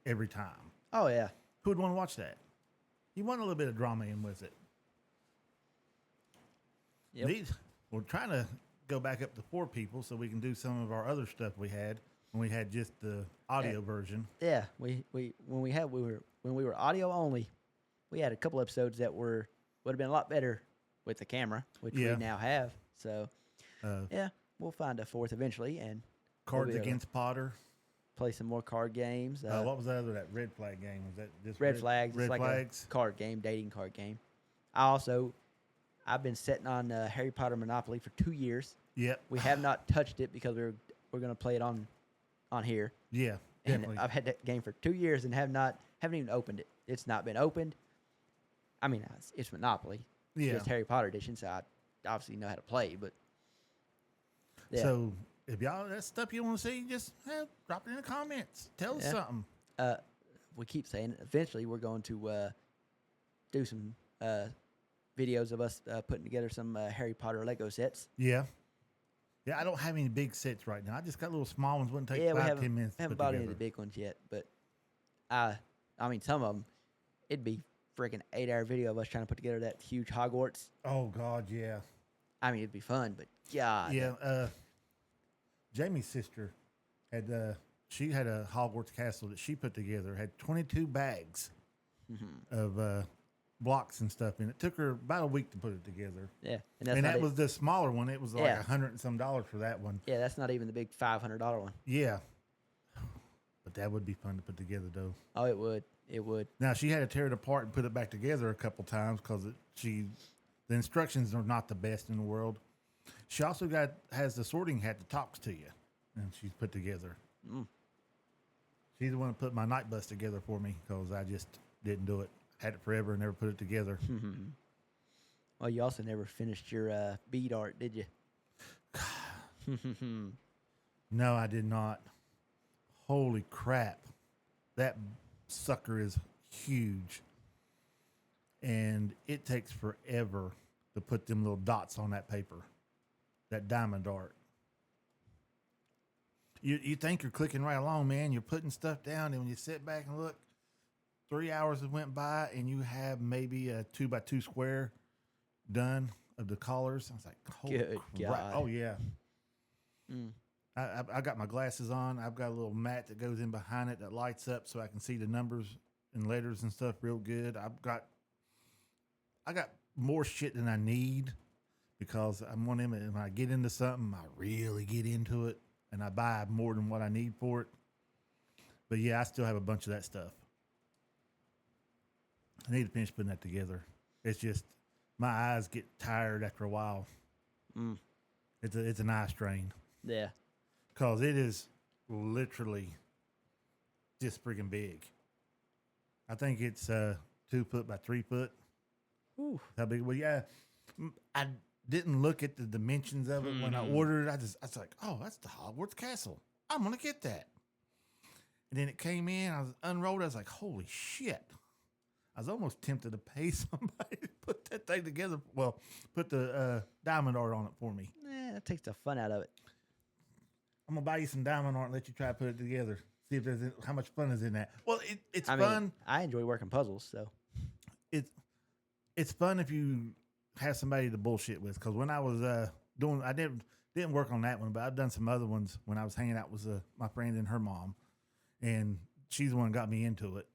every time. Oh yeah. Who would want to watch that? You want a little bit of drama in with it. Yep. We're trying to go back up to 4 people so we can do some of our other stuff we had when we had just the audio version. Yeah, when we were audio only, we had a couple episodes that would have been a lot better with the camera, which we now have. So yeah, we'll find a 4th eventually, and Cards Against Potter. Play some more card games. What was that red flag game? Was that just Red Flags? Red it's like Flags? a card game, dating card game. I've been sitting on Harry Potter Monopoly for 2 years. Yep. We have not touched it because we're going to play it on here. Yeah, definitely. And I've had that game for 2 years and haven't even opened it. It's not been opened. I mean, it's Monopoly. Yeah. It's Harry Potter edition, so I obviously know how to play. But yeah. So if y'all that's stuff you want to see, just drop it in the comments. Tell us something. We keep saying eventually we're going to do some videos of us putting together some Harry Potter Lego sets. Yeah. Yeah, I don't have any big sets right now. I just got little small ones. Wouldn't take 5-10 minutes. We haven't bought any of the big ones yet, but I mean, some of them, it'd be freaking 8-hour video of us trying to put together that huge Hogwarts. Oh God, yeah. I mean, it'd be fun, but God. Yeah. Jamie's sister she had a Hogwarts castle that she put together. Had 22 bags of blocks and stuff in it. Took her about a week to put it together. Yeah, and that was the smaller one. It was like $100 and some for that one. Yeah, that's not even the big $500 one. Yeah, but that would be fun to put together, though. Oh, it would. It would. Now she had to tear it apart and put it back together a couple times because the instructions are not the best in the world. She also has the sorting hat that talks to you, and she's put together. She's the one that put my night bus together for me because I just didn't do it. Had it forever and never put it together. Well, you also never finished your bead art, did you? No, I did not. Holy crap. That sucker is huge. And it takes forever to put them little dots on that paper. That diamond art. You think you're clicking right along, man. You're putting stuff down, and when you sit back and look, 3 hours have went by, and you have maybe a 2x2 square done of the colors. I was like, holy Good crap. God. Oh, yeah. I got my glasses on. I've got a little mat that goes in behind it that lights up so I can see the numbers and letters and stuff real good. I got more shit than I need because I'm one of them. When I get into something, I really get into it, and I buy more than what I need for it. But yeah, I still have a bunch of that stuff. I need to finish putting that together. It's just my eyes get tired after a while. It's an eye strain. Yeah. Because it is literally just freaking big. I think it's 2 foot by 3 foot. Ooh. How big? Well, yeah. I didn't look at the dimensions of it when I ordered it. I was like, oh, that's the Hogwarts Castle. I'm going to get that. And then it came in. I was unrolled. I was like, holy shit. I was almost tempted to pay somebody to put that thing together. Well, put the diamond art on it for me. That takes the fun out of it. I'm gonna buy you some diamond art and let you try to put it together. See if there's how much fun is in that. Well, it's fun. Mean, I enjoy working puzzles, so it's fun if you have somebody to bullshit with. Because when I was I didn't work on that one, but I've done some other ones when I was hanging out with my friend and her mom, and she's the one that got me into it.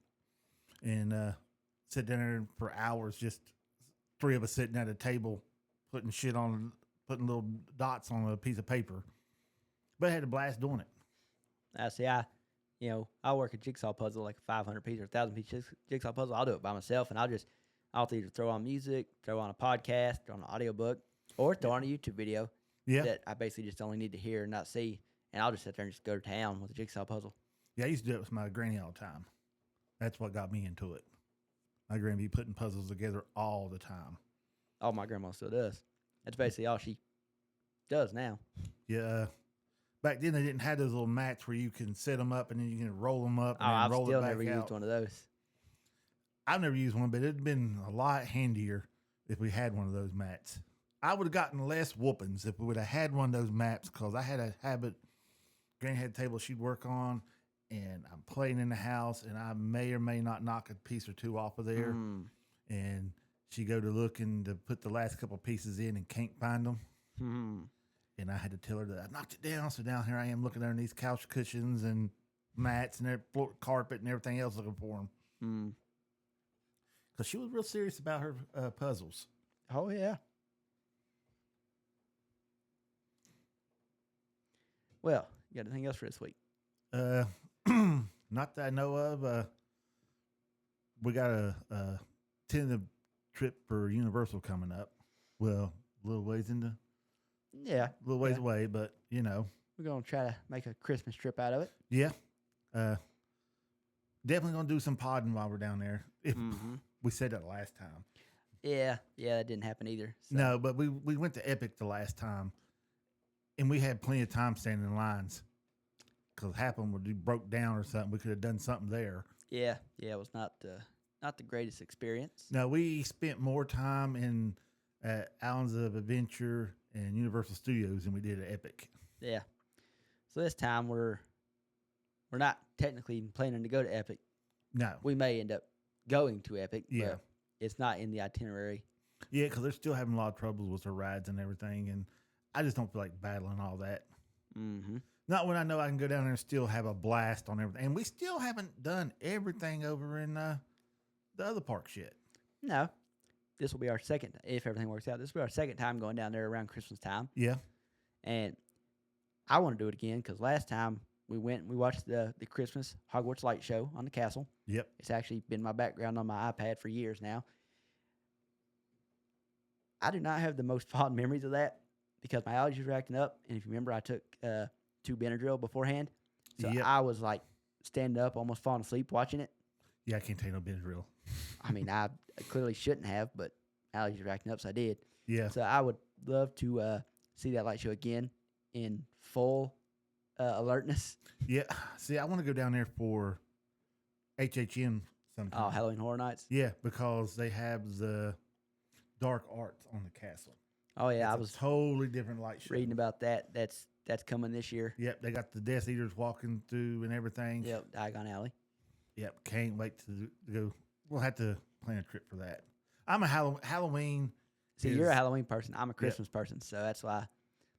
And sit down there for hours, just 3 of us sitting at a table, putting little dots on a piece of paper. But I had a blast doing it. I work a jigsaw puzzle, like a 500-piece or 1,000-piece jigsaw puzzle. I'll do it by myself, and I'll either throw on music, throw on a podcast, throw on an audiobook, or throw on a YouTube video that I basically just only need to hear and not see, and I'll just sit there and just go to town with a jigsaw puzzle. Yeah, I used to do it with my granny all the time. That's what got me into it. My granny be putting puzzles together all the time. Oh, my grandma still does. That's basically all she does now. Yeah. Back then, they didn't have those little mats where you can set them up and then you can roll them up and then roll it back out. I've still never used one of those. I've never used one, but it'd been a lot handier if we had one of those mats. I would have gotten less whoopings if we would have had one of those maps, because I had a habit. Granny had a table she'd work on, and I'm playing in the house, and I may or may not knock a piece or two off of there. And she go to looking to put the last couple pieces in and can't find them. And I had to tell her that I knocked it down. So down here I am looking underneath couch cushions and mats and floor carpet and everything else looking for them. Because she was real serious about her puzzles. Oh, yeah. Well, you got anything else for this week? Not that I know of. We got a tentative trip for Universal coming up. Well, a little ways away, but you know, we're gonna try to make a Christmas trip out of it. Yeah, definitely gonna do some podding while we're down there. If we said that last time. Yeah, that didn't happen either. So. No, but we went to Epic the last time, and we had plenty of time standing in lines. Because happened when we broke down or something, we could have done something there. Yeah, it was not the greatest experience. No, we spent more time in Islands of Adventure and Universal Studios than we did at Epic. Yeah. So this time we're not technically planning to go to Epic. No. We may end up going to Epic, yeah. But it's not in the itinerary. Yeah, because they're still having a lot of troubles with their rides and everything, and I just don't feel like battling all that. Not when I know I can go down there and still have a blast on everything. And we still haven't done everything over in the other parks yet. No. This will be our second, if everything works out, this will be our second time going down there around Christmas time. Yeah. And I want to do it again because last time we went and we watched the Christmas Hogwarts light show on the castle. Yep. It's actually been my background on my iPad for years now. I do not have the most fond memories of that because my allergies were acting up. And if you remember, I took 2 Benadryl beforehand. So yep. I was like standing up, almost falling asleep watching it. Yeah, I can't take no Benadryl. I mean, I clearly shouldn't have, but allergies were acting up, so I did. Yeah. So I would love to see that light show again in full alertness. Yeah. See, I want to go down there for HHN sometime. Oh, Halloween Horror Nights? Yeah, because they have the dark arts on the castle. Oh, yeah. It's I was totally different light show. Reading about that. That's coming this year. Yep. They got the Death Eaters walking through and everything. Yep. Diagon Alley. Yep. Can't wait to go. We'll have to plan a trip for that. I'm a Halloween. See, you're a Halloween person. I'm a Christmas person, so that's why.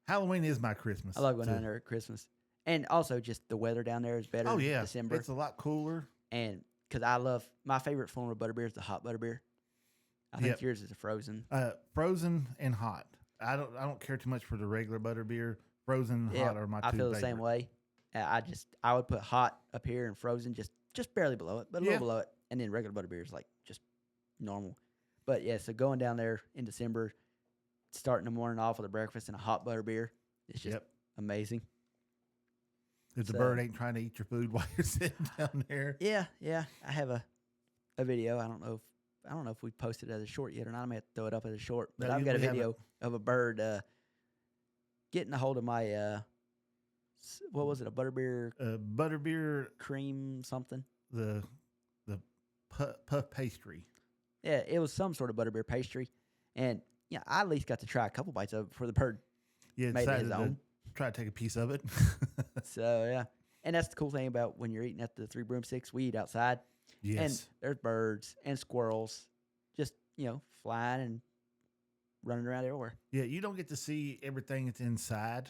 Halloween is my Christmas. I love going down there at Christmas. And also just the weather down there is better in December. It's a lot cooler. And because I love, my favorite form of butterbeer is the hot butterbeer. I think yours is a frozen. Frozen and hot. I don't care too much for the regular butterbeer. Frozen and hot are my two I feel the favorite. same way. I would put hot up here and frozen just barely below it, but a little below it. And then regular butterbeer is like just normal. But yeah, so going down there in December, starting the morning off with a breakfast and a hot butterbeer, it's just amazing. If the bird ain't trying to eat your food while you're sitting down there. Yeah. I have a video. I don't know if we posted it as a short yet or not. I may have to throw it up as a short. But I've got a video of a bird getting a hold of my what was it? A butterbeer butterbeer cream something. The puff pastry. Yeah, it was some sort of butterbeer pastry. And yeah, I at least got to try a couple bites of it before the bird made it his own. Try to take a piece of it. So yeah. And that's the cool thing about when you're eating at the Three Broomsticks, we eat outside. Yes. And there's birds and squirrels just, flying and running around everywhere. Yeah, you don't get to see everything that's inside,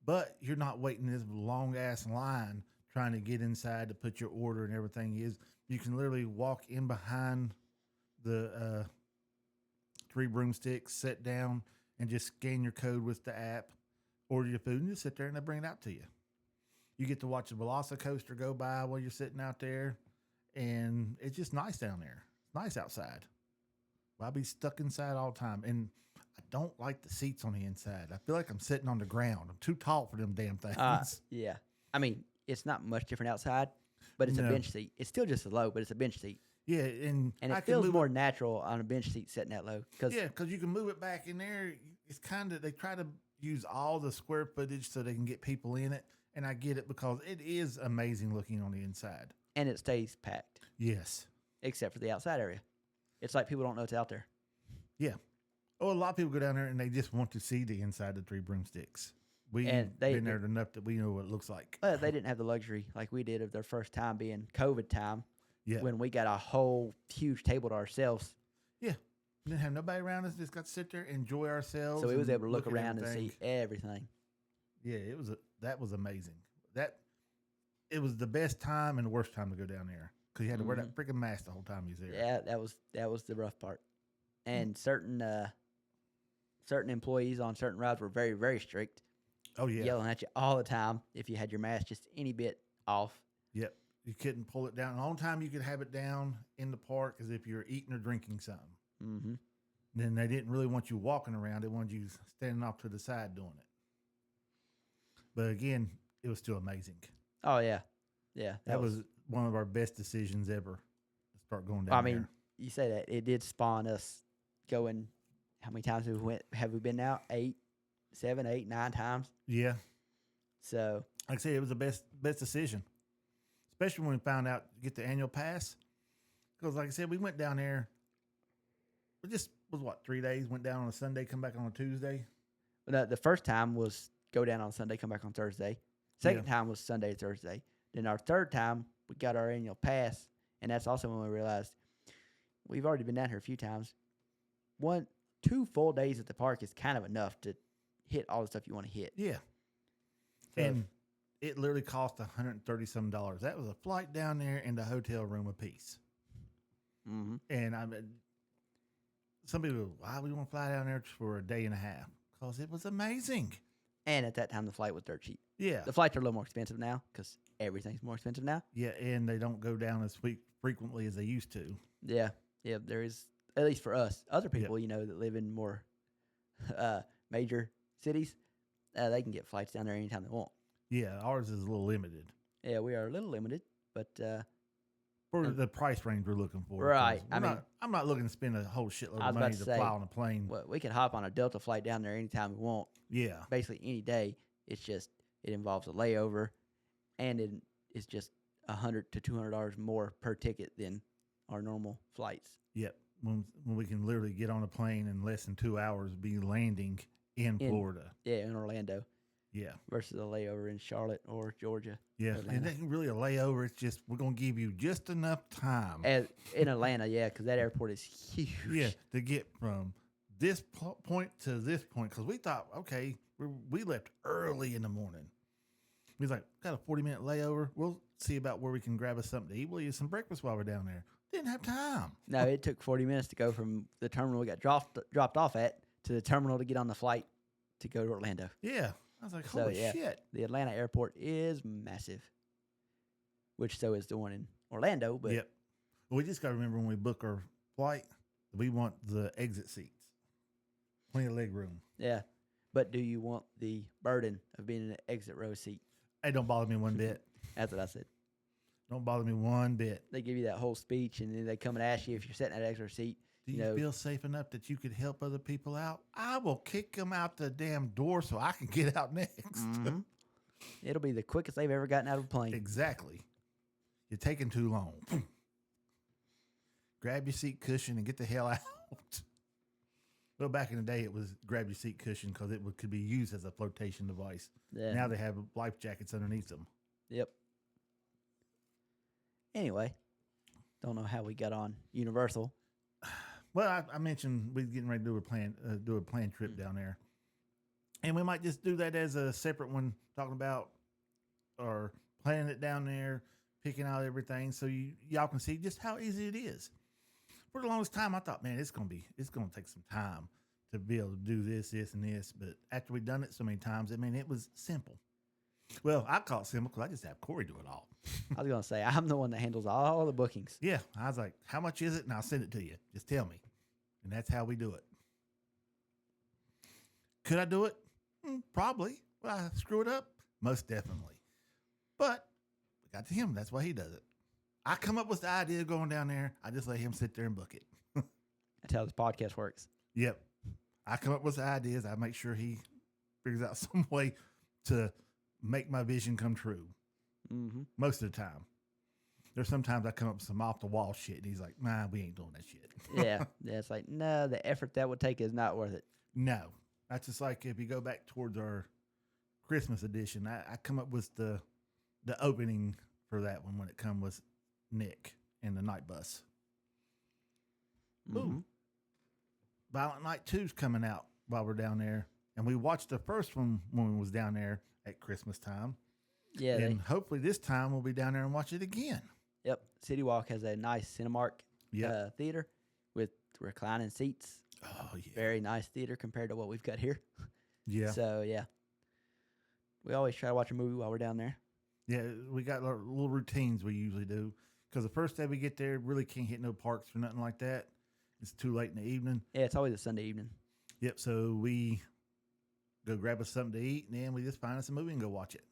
but you're not waiting this long ass line trying to get inside to put your order and everything. You can literally walk in behind the Three Broomsticks, sit down, and just scan your code with the app, order your food, and just sit there and they bring it out to you. You get to watch the Velocicoaster go by while you're sitting out there, and it's just nice down there. It's nice outside. Well, I'll be stuck inside all the time, and I don't like the seats on the inside. I feel like I'm sitting on the ground. I'm too tall for them damn things. Yeah. I mean, it's not much different outside, but it's a bench seat. It's still just as low, but it's a bench seat. Yeah, and it feels more natural on a bench seat sitting that low. Because you can move it back in there. It's kind of, they try to use all the square footage so they can get people in it, and I get it because it is amazing looking on the inside. And it stays packed. Yes. Except for the outside area. It's like people don't know it's out there. Yeah. Oh, a lot of people go down there and they just want to see the inside of the Three Broomsticks. We've And been there enough that we know what it looks like. Well, they didn't have the luxury like we did of their first time being COVID time Yeah. when we got a whole huge table to ourselves. Yeah. We didn't have nobody around us. Just got to sit there, enjoy ourselves. So we was and able to look at around and everything. see everything. Yeah, that was amazing. It was the best time and the worst time to go down there because you had to wear that freaking mask the whole time you was there. Yeah, that was the rough part. And certain employees on certain rides were very, very strict, Oh yeah. yelling at you all the time if you had your mask just any bit off. Yep. You couldn't pull it down. The only time you could have it down in the park is if you were eating or drinking something. Mm-hmm. Then they didn't really want you walking around. They wanted you standing off to the side doing it. But again, it was still amazing. Oh yeah, yeah. That was one of our best decisions ever to start going down I mean, there. you say that it did spawn us going. How many times have we been now? 8, 7, 8, 9 times. Yeah. So Like I said, it was the best decision. Especially when we found out to get the annual pass. Because like I said, we went down there. It just was 3 days? Went down on a Sunday, come back on a Tuesday. the first time was go down on Sunday, come back on Thursday. Second time was Sunday, Thursday. Then our third time, we got our annual pass, and that's also when we realized we've already been down here a few times. 2 full days at the park is kind of enough to hit all the stuff you want to hit. Yeah. So, And it literally cost $130-some. That was a flight down there and the hotel room apiece. mm-hmm. And I mean, some people go, why would you want to fly down there for a day and a half? Because it was amazing. And at that time, the flight was dirt cheap. Yeah. The flights are a little more expensive now because everything's more expensive now. Yeah, and they don't go down as frequently as they used to. Yeah, there is, at least for us. Other people, that live in more major cities, they can get flights down there anytime they want. Yeah, ours is a little limited. Yeah, we are a little limited, but For the price range we're looking for. Right. I'm not looking to spend a whole shitload I of was money about to to say, fly on a plane. well, we could hop on a Delta flight down there anytime we want, Yeah. basically any day. It's just it involves a layover, and it is just $100 to $200 more per ticket than our normal flights. Yep. When we can literally get on a plane in less than 2 hours, be landing in Florida. Yeah, in Orlando Yeah. versus a layover in Charlotte or Georgia. Yeah. Atlanta. And it ain't really a layover. It's just we're going to give you just enough time. In Atlanta, yeah, because that airport is huge. Yeah. To get from this point to this point. Because we thought, okay, we left early in the morning. We was like, got a 40-minute layover. We'll see about where we can grab us something to eat. We'll eat some breakfast while we're down there. Didn't have time. No, it took 40 minutes to go from the terminal we got dropped off at to the terminal to get on the flight to go to Orlando. Yeah. I was like, So, holy yeah. shit. The Atlanta airport is massive, which so is the one in Orlando. But Yep. We just got to remember when we book our flight, we want the exit seats. Plenty of leg room. yeah. But do you want the burden of being in an exit row seat? It don't bother me one bit. That's what I said. Don't bother me one bit. They give you that whole speech, and then they come and ask you if you're sitting in that extra seat. Do you feel safe enough that you could help other people out? I will kick them out the damn door so I can get out next. Mm-hmm. It'll be the quickest they've ever gotten out of a plane. Exactly. You're taking too long. Grab your seat cushion and get the hell out. Well, back in the day, it was grab your seat cushion because it could be used as a flotation device. Yeah. Now they have life jackets underneath them. Yep. Anyway, don't know how we got on Universal. Well, I mentioned we're getting ready to do a planned trip down there, and we might just do that as a separate one, talking about or planning it down there, picking out everything, so y'all can see just how easy it is. For the longest time, I thought, man, it's gonna take some time to be able to do this, and this. But after we've done it so many times, I mean, it was simple. Well, I call it simple because I just have Corey do it all. I was going to say, I'm the one that handles all the bookings. Yeah, I was like, how much is it? And I'll send it to you. Just tell me. And that's how we do it. Could I do it? Probably. Will I screw it up? Most definitely. But we got to him. That's why he does it. I come up with the idea of going down there. I just let him sit there and book it. That's how this podcast works. Yep. I come up with the ideas. I make sure he figures out some way to make my vision come true. Mm-hmm. Most of the time. There's sometimes I come up with some off the wall shit, and he's like, "Nah, we ain't doing that shit." Yeah. It's like, no, the effort that would take is not worth it. No, that's just like if you go back towards our Christmas edition. I come up with the opening for that one when it come with Nick and the night bus. Mm-hmm. Ooh, Violent Night 2's coming out while we're down there, and we watched the first one when we was down there at Christmas time. Yeah. And hopefully this time we'll be down there and watch it again. Yep. City Walk has a nice Cinemark theater with reclining seats. Oh, yeah. Very nice theater compared to what we've got here. Yeah. So, yeah. We always try to watch a movie while we're down there. Yeah, we got our little routines we usually do. Because the first day we get there, really can't hit no parks or nothing like that. It's too late in the evening. Yeah, it's always a Sunday evening. Yep, so we go grab us something to eat, and then we just find us a movie and go watch it.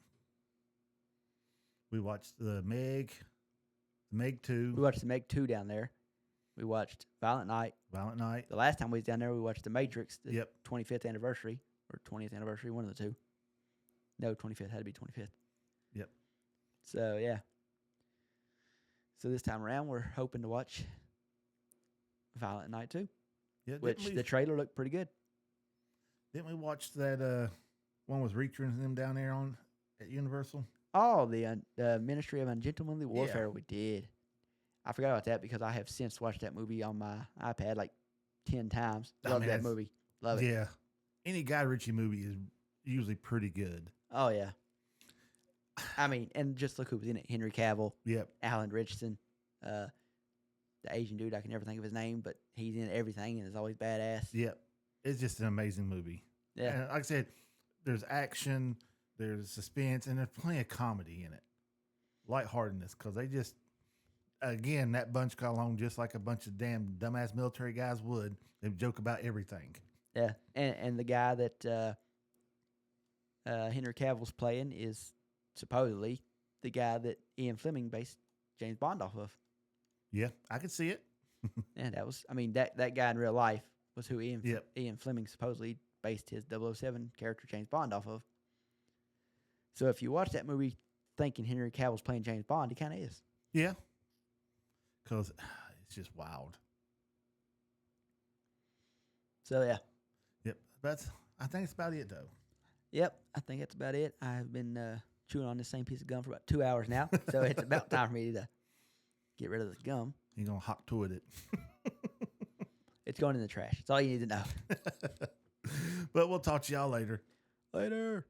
We watched the Meg 2. We watched the Meg 2 down there. We watched Violent Night. Violent Night. The last time we was down there, we watched The Matrix, the Yep. 25th anniversary, or 20th anniversary, one of the two. No, 25th. Had to be 25th. Yep. So, yeah. So this time around, we're hoping to watch Violent Night 2, Yeah, which the trailer looked pretty good. didn't we watch that one with Reacher and them down there on at Universal? Oh, the Ministry of Ungentlemanly Warfare, we did. I forgot about that because I have since watched that movie on my iPad like 10 times. Love that movie. Love it. Yeah. Any Guy Ritchie movie is usually pretty good. Oh, yeah. I mean, and just look who was in it. Henry Cavill, Yep. Alan Richardson, the Asian dude. I can never think of his name, but he's in everything and is always badass. Yep. It's just an amazing movie. Yeah. And like I said, there's action, there's suspense, and there's plenty of comedy in it. Lightheartedness, because they just, again, that bunch got along just like a bunch of damn dumbass military guys would. They joke about everything. Yeah. And the guy that Henry Cavill's playing is supposedly the guy that Ian Fleming based James Bond off of. Yeah, I could see it. And that was, I mean, that guy in real life was who Yep. Ian Fleming supposedly based his 007 character James Bond off of. So if you watch that movie thinking Henry Cavill's playing James Bond, he kind of is. Yeah. Because it's just wild. So yeah. Yep. I think it's about it, though. Yep, I think that's about it. I've been chewing on this same piece of gum for about 2 hours now, so it's about time for me to get rid of this gum. You're going to hot to it. It's going in the trash. That's all you need to know. But we'll talk to y'all later. Later.